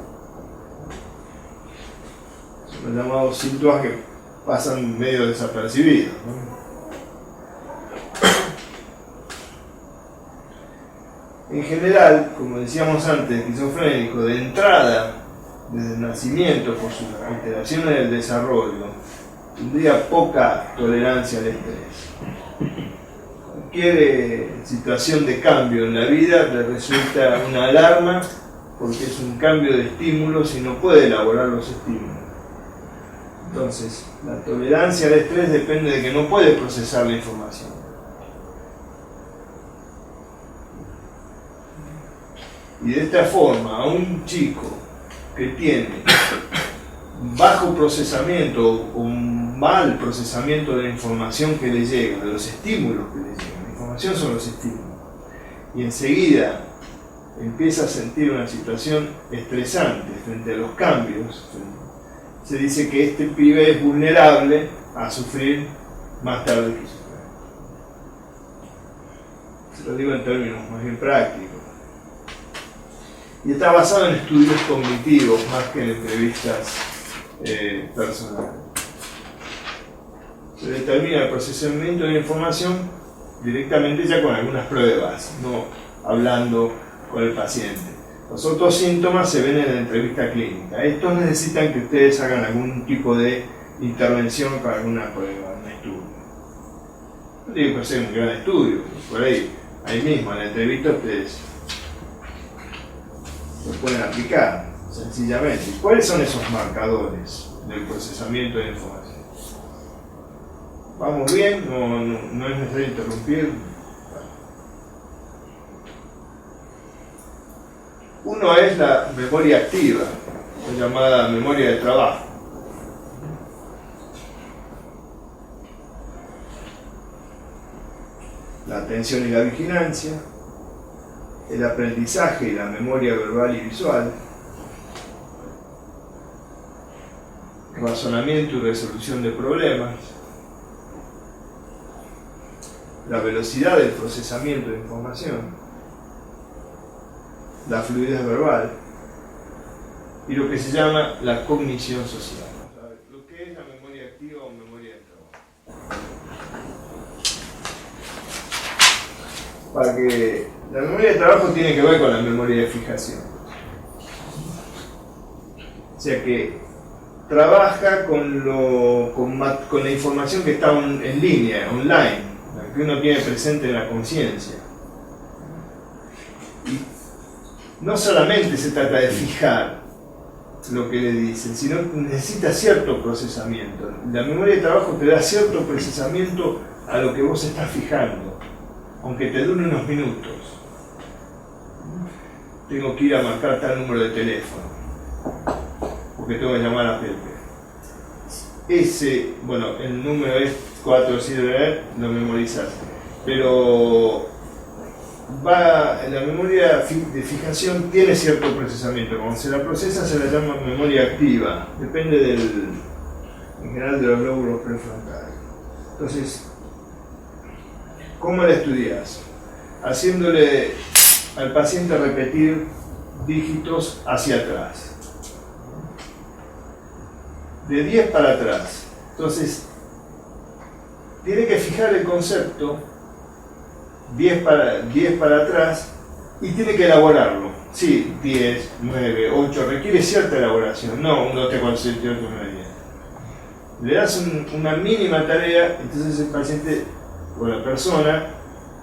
Son los llamados síntomas que pasan medio desapercibidos, ¿no? En general, como decíamos antes, esquizofrénico de entrada, desde el nacimiento, por sus alteraciones del desarrollo, tendría poca tolerancia al estrés. Cualquier situación de cambio en la vida le resulta una alarma porque es un cambio de estímulos y no puede elaborar los estímulos. Entonces, la tolerancia al estrés depende de que no puede procesar la información. Y de esta forma, a un chico que tiene bajo procesamiento o un mal procesamiento de la información que le llega, de los estímulos que le llegan, la información son los estímulos, y enseguida empieza a sentir una situación estresante frente a los cambios, se dice que este pibe es vulnerable a sufrir más tarde esquizofrenia. Se lo digo en términos más bien prácticos. Y está basado en estudios cognitivos más que en entrevistas personales. Se determina el procesamiento de la información directamente ya con algunas pruebas, no hablando con el paciente. Los otros síntomas se ven en la entrevista clínica. Estos necesitan que ustedes hagan algún tipo de intervención con alguna prueba, un estudio. No tiene que ser un gran estudio, por ahí mismo en la entrevista ustedes lo pueden aplicar sencillamente. ¿Cuáles son esos marcadores del procesamiento de la información? ¿Vamos bien? No es necesario interrumpir. Uno es la memoria activa, la llamada memoria de trabajo. La atención y la vigilancia, el aprendizaje y la memoria verbal y visual, razonamiento y resolución de problemas, la velocidad del procesamiento de información, la fluidez verbal y lo que se llama la cognición social. Lo que es la memoria activa o memoria de trabajo. para que la memoria de trabajo tiene que ver con la memoria de fijación. O sea que trabaja con la información que está en línea, online, la que uno tiene presente en la conciencia. Y no solamente se trata de fijar lo que le dicen, sino que necesita cierto procesamiento. La memoria de trabajo te da cierto procesamiento a lo que vos estás fijando, aunque te dure unos minutos. Tengo que ir a marcar tal número de teléfono, porque tengo que llamar a Pepe. El número es 47, lo memorizas, pero la memoria de fijación tiene cierto procesamiento. Cuando se la procesa se la llama memoria activa, depende en general de los lóbulos prefrontales. Entonces, ¿cómo la estudias? Haciéndole al paciente repetir dígitos hacia atrás, de 10 para atrás. Entonces, tiene que fijar el concepto 10 para atrás y tiene que elaborarlo. Sí, 10, 9, 8, requiere cierta elaboración, no 1, 2, 3, 4, 5, 6, 7, 8, 9, 10. Le das una mínima tarea, entonces el paciente o la persona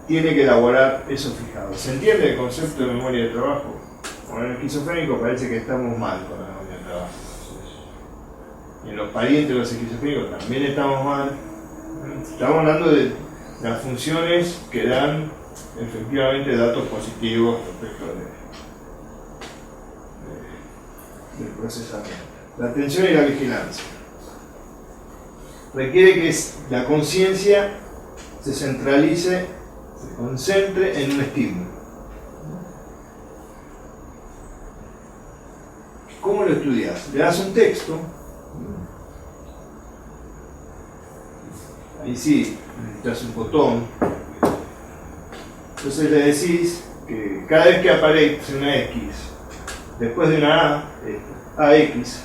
tiene que elaborar eso fijado. ¿Se entiende el concepto de memoria de trabajo? Con el esquizofrénico parece que estamos mal con la memoria de trabajo. Y en los parientes de los esquizofrénicos también estamos mal. Estamos hablando de las funciones que dan efectivamente datos positivos respecto del procesamiento. La atención y la vigilancia. Requiere que la conciencia se centralice, se concentre en un estímulo. ¿Cómo lo estudias? Le das un texto. Ahí sí, necesitas un botón. Entonces le decís que cada vez que aparece una X, después de una AX,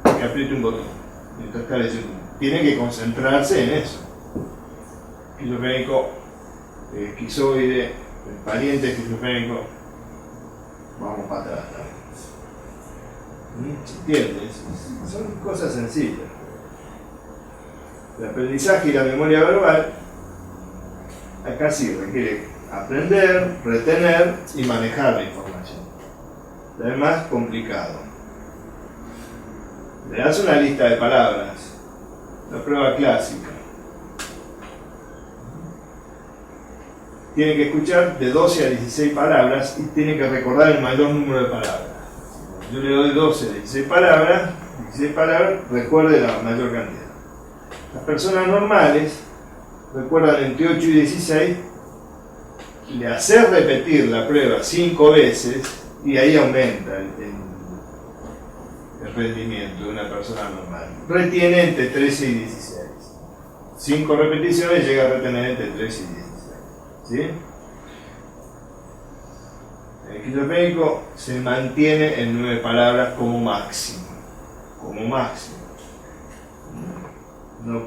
que apriete un botón. Mientras está leyendo. Tiene que concentrarse en eso. Esquizofrénico, esquizoide, el pariente esquizofrénico, vamos para atrás. ¿Se entiende? Son cosas sencillas. El aprendizaje y la memoria verbal, acá sí requiere aprender, retener y manejar la información. Es más complicado. Le das una lista de palabras, la prueba clásica. Tiene que escuchar de 12 a 16 palabras y tiene que recordar el mayor número de palabras. Yo le doy 12 a 16 palabras, recuerde la mayor cantidad. Las personas normales recuerdan entre 8 y 16, le haces repetir la prueba 5 veces y ahí aumenta el rendimiento de una persona normal. Retiene entre 13 y 16. 5 repeticiones llega a retener entre 13 y 16. ¿Sí? El esquizofrénico se mantiene en 9 palabras como máximo. Como máximo. No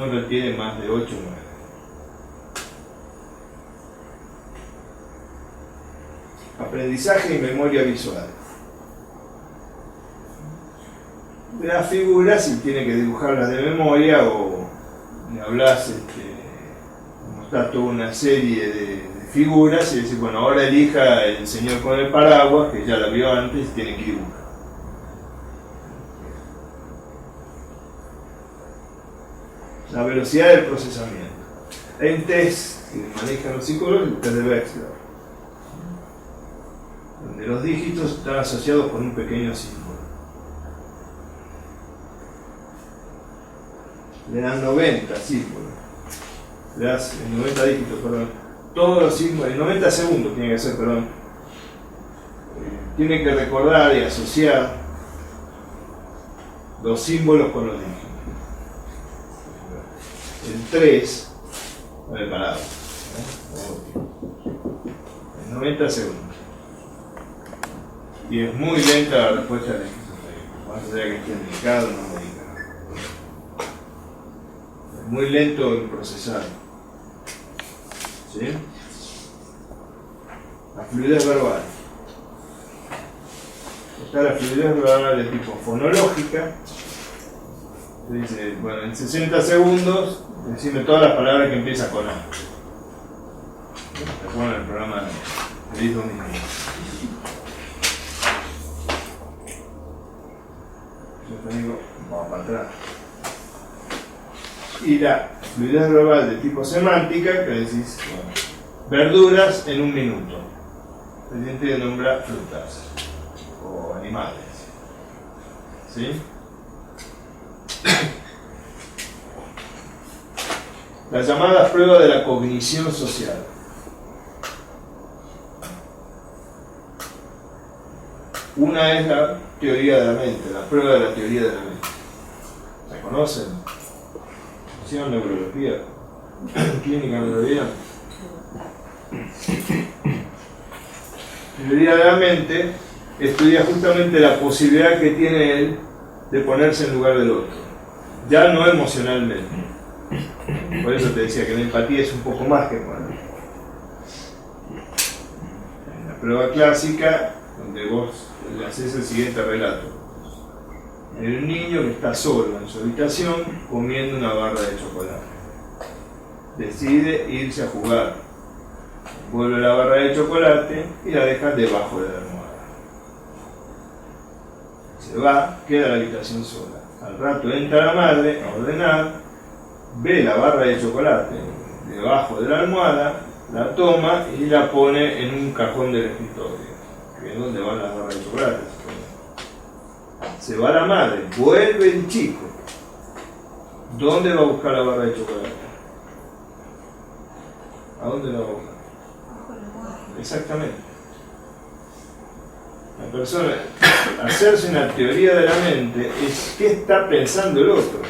retiene más de 8 o 9. Aprendizaje y memoria visual. De las figuras, si tiene que dibujarlas de memoria o le hablas, está toda una serie de figuras y decir, bueno, ahora elija el señor con el paraguas, que ya la vio antes, y tiene que dibujar. La velocidad del procesamiento. Hay un test que manejan los psicólogos, el test de Wechsler, donde los dígitos están asociados con un pequeño símbolo. Le dan 90 símbolos. Le das 90 dígitos, perdón. Todos los símbolos, en 90 segundos tiene que ser, perdón. Tiene que recordar y asociar los símbolos con los dígitos. El 3, con el parado. En 90 segundos. Y es muy lenta la respuesta del esquizofrénico. Más allá que esté medicado o no medicado. Es muy lento en procesar. ¿sí? La fluidez verbal. Está la fluidez verbal de tipo fonológica. Se dice, bueno, en 60 segundos, decime todas las palabras que empiezan con A. ¿Te acuerdas del programa de Feliz Domingo? Yo te digo, vamos para atrás. Y la fluidez verbal de tipo semántica, que decís, bueno, verduras en un minuto. El siguiente nombra frutas o animales. ¿Sí? Las llamadas pruebas de la cognición social. Una es la teoría de la mente, la prueba de la teoría de la mente. ¿La conocen? ¿Hicieron neurología? ¿Clínica neurología? Teoría de la mente estudia justamente la posibilidad que tiene él de ponerse en lugar del otro, ya no emocionalmente. Por eso te decía que la empatía es un poco más que poner. En la prueba clásica, donde vos le haces el siguiente relato: hay un niño que está solo en su habitación comiendo una barra de chocolate. Decide irse a jugar. Vuelve la barra de chocolate y la deja debajo de la almohada. Se va, queda la habitación sola. Al rato entra la madre a ordenar, ve la barra de chocolate debajo de la almohada, la toma y la pone en un cajón del escritorio, que es donde van las barras de chocolate. Se va la madre, vuelve el chico. ¿Dónde va a buscar la barra de chocolate? ¿A dónde la va a buscar? Exactamente. La persona, hacerse una teoría de la mente es qué está pensando el otro.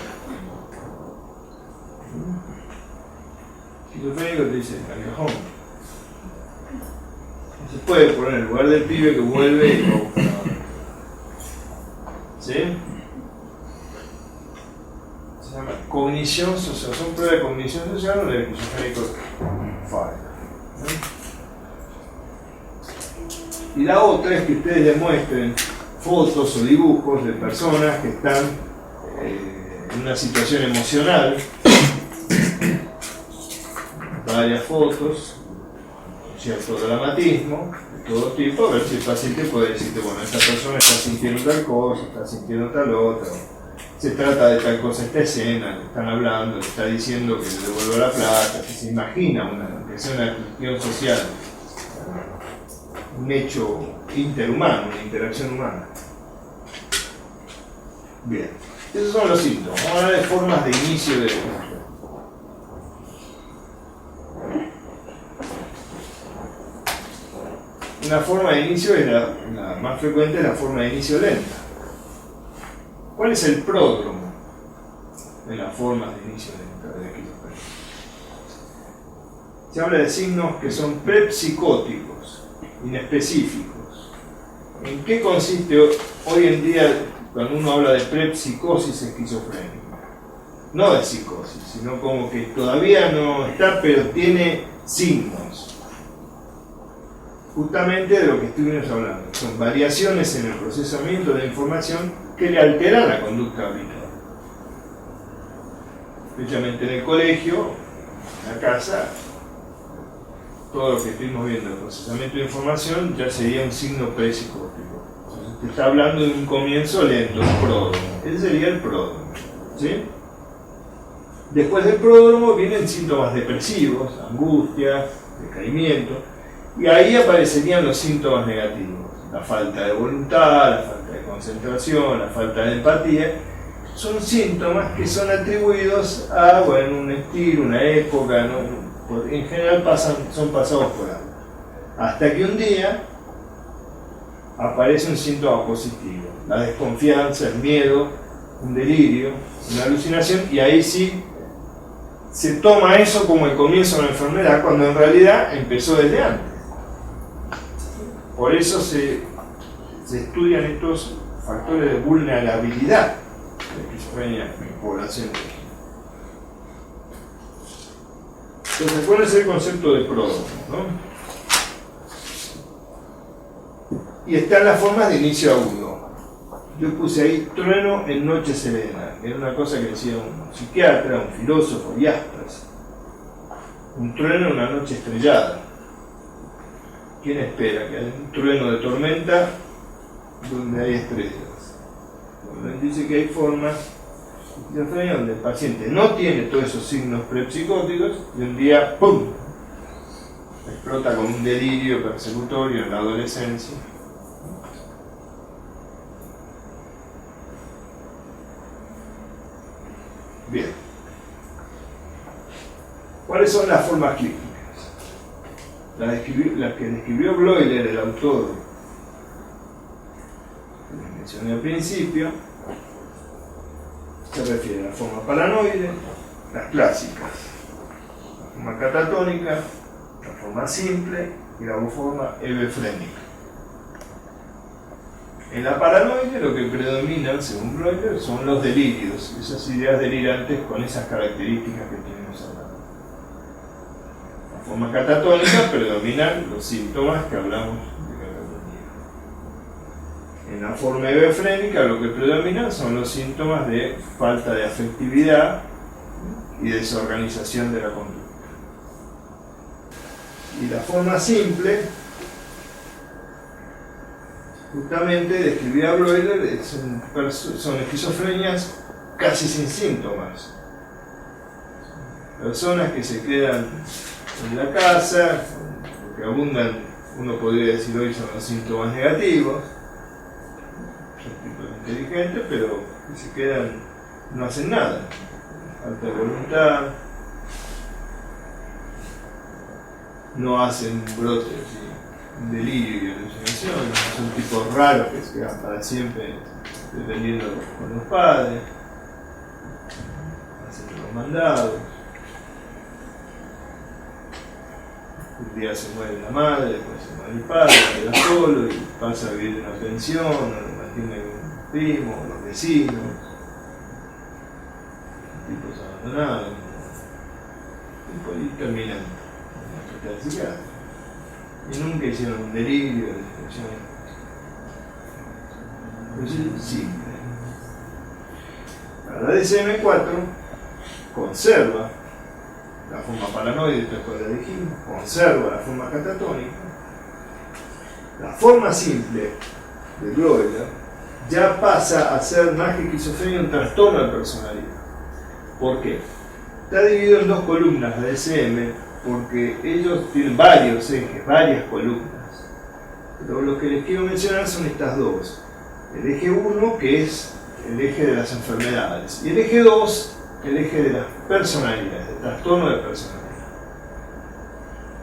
El esquizofrénico te dice, al cajón. No se puede poner en el lugar del pibe que vuelve y va a buscar la barra. ¿Sí? Se llama cognición social. Son pruebas de cognición social o del esquizofrénico falla. Y la otra es que ustedes demuestren fotos o dibujos de personas que están en una situación emocional, varias fotos, con cierto dramatismo, de todo tipo, a ver si el paciente puede decirte, bueno, esta persona está sintiendo tal cosa, está sintiendo tal otra, se trata de tal cosa esta escena, le están hablando, le está diciendo que le devuelva la plata, que se imagina que sea una cuestión social, un hecho interhumano, una interacción humana. Bien, esos son los síntomas. Vamos a hablar de formas de inicio de esto. Una forma de inicio es la más frecuente, la forma de inicio lenta. ¿Cuál es el pródromo de las formas de inicio lenta de esquizofrenia? Se habla de signos que son prepsicóticos, inespecíficos. ¿En qué consiste hoy en día cuando uno habla de prepsicosis esquizofrénica? No de psicosis, sino como que todavía no está, pero tiene signos. Justamente de lo que estuvimos hablando. Son variaciones en el procesamiento de la información que le alteran la conducta habitual. Especialmente en el colegio, en la casa, todo lo que estuvimos viendo, el procesamiento de información, ya sería un signo prepsicótico. Entonces te está hablando de un comienzo lento, un pródromo. Ese sería el pródromo. ¿Sí? Después del pródromo vienen síntomas depresivos, angustia, decaimiento, y ahí aparecerían los síntomas negativos. La falta de voluntad, la falta de concentración, la falta de empatía. Son síntomas que son atribuidos a un estilo, una época, ¿no? En general son pasados por algo. Hasta que un día aparece un síntoma positivo. La desconfianza, el miedo, un delirio, una alucinación, y ahí sí se toma eso como el comienzo de la enfermedad, cuando en realidad empezó desde antes. Por eso se estudian estos factores de vulnerabilidad de esquizofrenia en población. Entonces, ¿cuál es el concepto de pródromo, ¿no? Y están las formas de inicio agudo. Yo puse ahí trueno en noche serena, que era una cosa que decía un psiquiatra, un filósofo, Jaspers. Un trueno en una noche estrellada. ¿Quién espera que haya un trueno de tormenta donde hay estrellas? Bueno, él dice que hay formas de esquizofrenia donde el paciente no tiene todos esos signos prepsicóticos y un día ¡pum! Explota con un delirio persecutorio en la adolescencia. Bien. ¿Cuáles son las formas clínicas? Las que describió Bloiler, el autor que les mencioné al principio, se refiere a la forma paranoide, las clásicas, la forma catatónica, la forma simple y la forma hebefrénica. En la paranoide lo que predomina, según Bloiler, son los delirios, esas ideas delirantes con esas características que tenemos hablando. En la forma catatónica predominan los síntomas que hablamos de catatonía. En la forma hebefrénica lo que predomina son los síntomas de falta de afectividad y desorganización de la conducta. Y la forma simple, justamente describía Bloiler, son esquizofrenias casi sin síntomas. Personas que se quedan en la casa, que abundan, uno podría decir hoy, son los síntomas negativos, son tipos inteligentes, pero que se quedan, no hacen nada, falta de voluntad, no hacen brotes, ¿sí? Delirio y alucinación, son tipos raros que se quedan para siempre dependiendo con los padres, hacen los mandados. Un día se muere la madre, después se muere el padre, queda solo y pasa a vivir en una pensión, o lo mantiene un primo, o los vecinos, tipos abandonados, y terminan en la hospital psiquiátrico. Y nunca hicieron un delirio, pero es simple. La DSM-4 conserva la forma paranoide, esta es la dijimos, conserva la forma catatónica. La forma simple de Bloiler ya pasa a ser más que esquizofrenia un trastorno de personalidad. ¿Por qué? Está dividido en dos columnas la DSM, porque ellos tienen varios ejes, varias columnas. Pero lo que les quiero mencionar son estas dos. El eje 1, que es el eje de las enfermedades, y el eje 2, el eje de las personalidades, el trastorno de personalidad.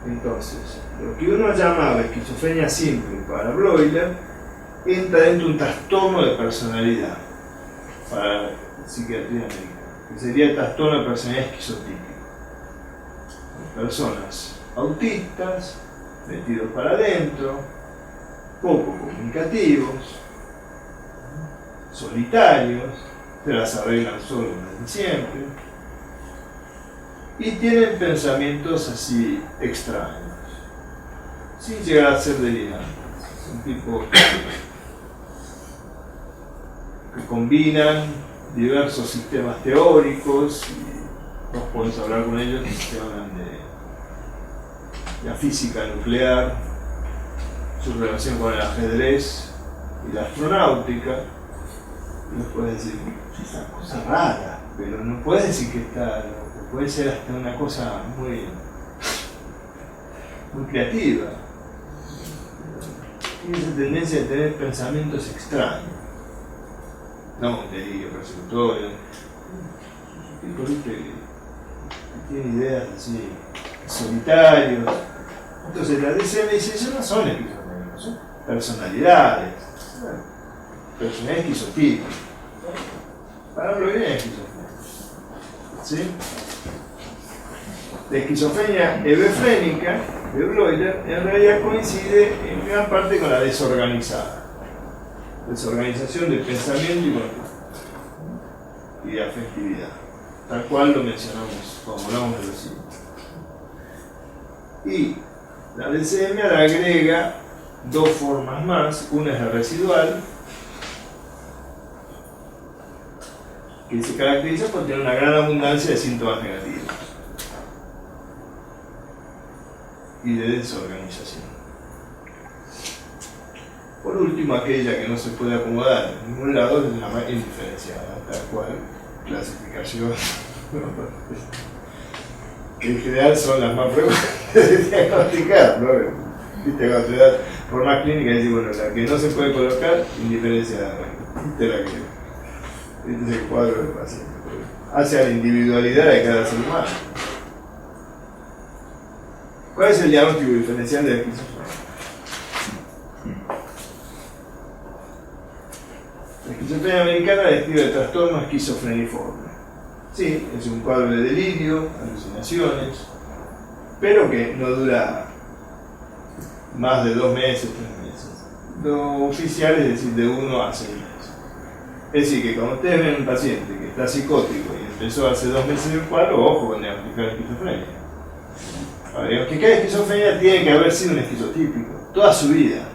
Entonces, lo que uno llamaba esquizofrenia simple para Bloiler entra dentro de un trastorno de personalidad para la psiquiatría médica, que sería el trastorno de personalidad esquizotípico. Personas autistas, metidos para adentro, poco comunicativos, solitarios, se las arreglan solos desde siempre, y tienen pensamientos así extraños, sin llegar a ser delirantes. Son tipos que combinan diversos sistemas teóricos, y vos podés hablar con ellos y te hablan de la física nuclear, su relación con el ajedrez y la astronáutica. Y vos podés decir, es una cosa rara, pero no puedes decir que está loco, puede ser hasta una cosa muy creativa. Tiene esa tendencia de tener pensamientos extraños, no un delirio persecutorio, tipo que tiene ideas así, solitarios. Entonces la DSM dice, eso no son esquizofrénicos, son personalidades, personalidades esquizotípicas. Para Bloiler es esquizofrenia. ¿Sí? La esquizofrenia hebefrénica de Bloiler en realidad coincide en gran parte con la desorganizada. Desorganización del pensamiento y conducta y de afectividad, tal cual lo mencionamos cuando hablamos de los signos. Y la DCM le agrega dos formas más. Una es la residual, que se caracteriza por tener una gran abundancia de síntomas negativos y de desorganización. Por último, aquella que no se puede acomodar en ningún lado es la más indiferenciada, tal cual clasificación, que en general son las más frecuentes de diagnosticar, ¿no? ¿Viste? Cuando te da forma clínica y dices, bueno, la que no se puede colocar, indiferenciada, ¿viste? La que este es el cuadro del paciente, hacia la individualidad de cada ser humano. ¿Cuál es el diagnóstico diferencial de la esquizofrenia? La esquizofrenia americana describe el trastorno esquizofreniforme. Sí, es un cuadro de delirio, alucinaciones, pero que no dura más de 2 meses, 3 meses. Lo oficial es decir, de 1 a 6 meses. Es decir, que cuando ustedes ven un paciente que está psicótico y empezó hace 2 meses el cuadro, ojo con diagnosticar esquizofrenia. Para diagnosticar esquizofrenia tiene que haber sido un esquizotípico, toda su vida.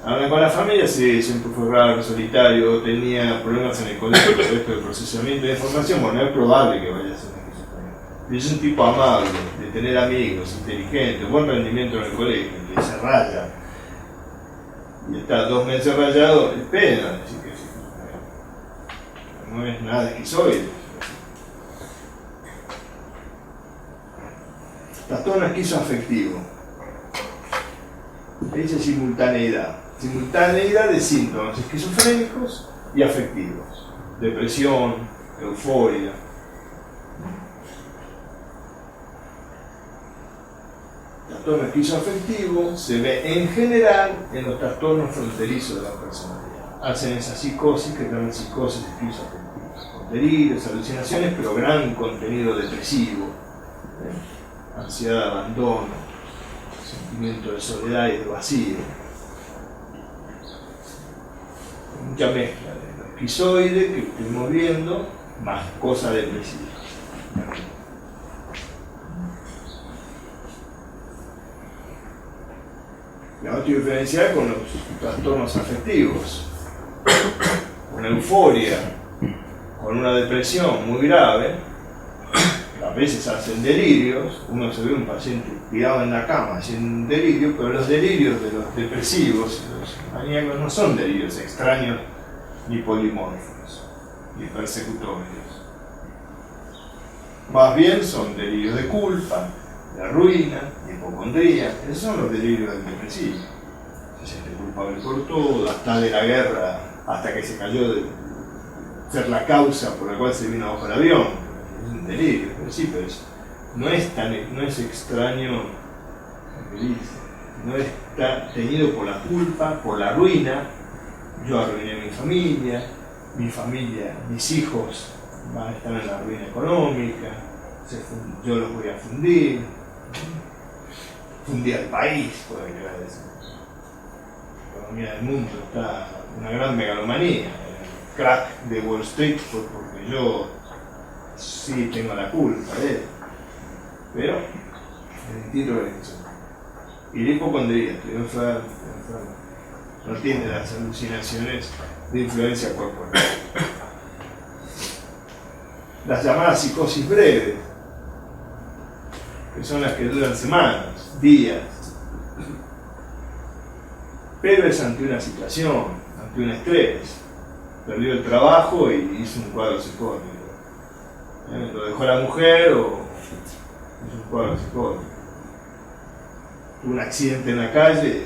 Ahora con la familia sí, siempre fue raro, solitario, tenía problemas en el colegio, todo esto del procesamiento de información, bueno, es probable que vaya a ser una esquizofrenia. Y es un tipo amable, de tener amigos, inteligente, buen rendimiento en el colegio, que se raya. Y está 2 meses rayado, es pena decir que es esquizofrenia. No es nada esquizoide. Trastorno esquizoafectivo. Dice simultaneidad. Simultaneidad de síntomas esquizofrénicos y afectivos. Depresión, euforia. Trastorno esquizoafectivo se ve en general en los trastornos fronterizos de la personalidad. Hacen esa psicosis que llaman psicosis esquizoafectivas. Con delirios, alucinaciones, pero gran contenido depresivo. Ansiedad de abandono, sentimiento de soledad y de vacío. Mucha mezcla de lo esquizoide que estuvimos viendo, más cosas depresivas. Diagnóstico diferencial con los trastornos afectivos, con euforia, con una depresión muy grave. A veces hacen delirios, uno se ve un paciente tirado en la cama haciendo un delirio, pero los delirios de los depresivos y los maníacos no son delirios extraños ni polimórficos, ni persecutorios. Más bien son delirios de culpa, de ruina, de hipocondría. Esos son los delirios del depresivo. Se siente culpable por todo, hasta de la guerra, hasta que se cayó de ser la causa por la cual se vino abajo el avión. Es un delirio, pero sí, pero no es extraño, no está teñido por la culpa, por la ruina. Yo arruiné mi familia, mis hijos van a estar en la ruina económica, yo los voy a fundir al país, puede llegar a decir. La economía del mundo está una gran megalomanía, el crack de Wall Street fue porque yo sí tengo la culpa de él, pero el instinto de la esquizofrenia. Y la hipocondría, estoy enfermo, no tiene las alucinaciones de influencia corporal. Las llamadas psicosis breves, que son las que duran semanas, días, pero es ante una situación, ante un estrés. Perdió el trabajo y hizo un cuadro psicótico. Lo dejó la mujer o hizo un cuadro psicótico. Tuvo un accidente en la calle,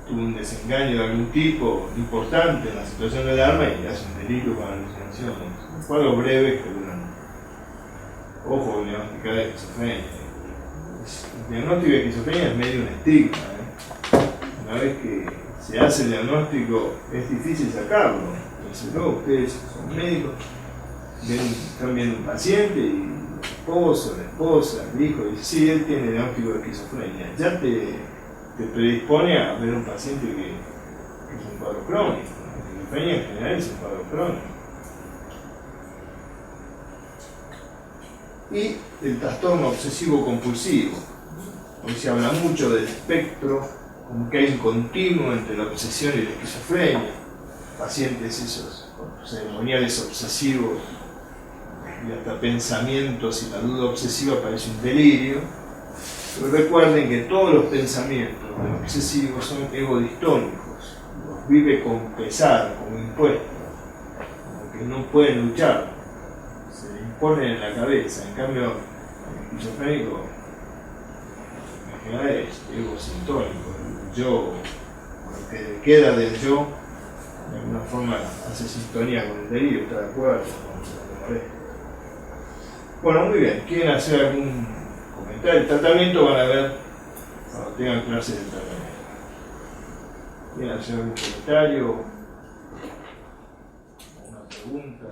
tuvo un desengaño de algún tipo importante en la situación del arma y hace un delirio con alucinaciones. Cuadros breves que duran. Ojo con diagnosticar de esquizofrenia. El diagnóstico de esquizofrenia es medio un estigma. Una vez que se hace el diagnóstico es difícil sacarlo. Entonces, no, ustedes son médicos, están viendo un paciente y el esposo, la esposa, el hijo, dice, sí, él tiene diagnóstico de esquizofrenia. Ya te predispone a ver un paciente que es un cuadro crónico. La esquizofrenia en general es un cuadro crónico. y el trastorno obsesivo compulsivo. Hoy se habla mucho del espectro, como que hay un continuo entre la obsesión y la esquizofrenia. Pacientes esos con ceremoniales obsesivos y hasta pensamientos, y la duda obsesiva parece un delirio. Pero recuerden que todos los pensamientos de los obsesivos son egodistónicos, los vive con pesar, como impuestos, como que no pueden luchar, se le imponen en la cabeza. En cambio, el esquizofrénico en general es egosintónico, el yo, lo que queda del yo, de alguna forma hace sintonía con el delirio, está de acuerdo con lo que molesta. Bueno, muy bien, ¿quieren hacer algún comentario? El tratamiento van a ver cuando tengan clases de tratamiento. ¿Quieren hacer algún comentario? ¿Una pregunta?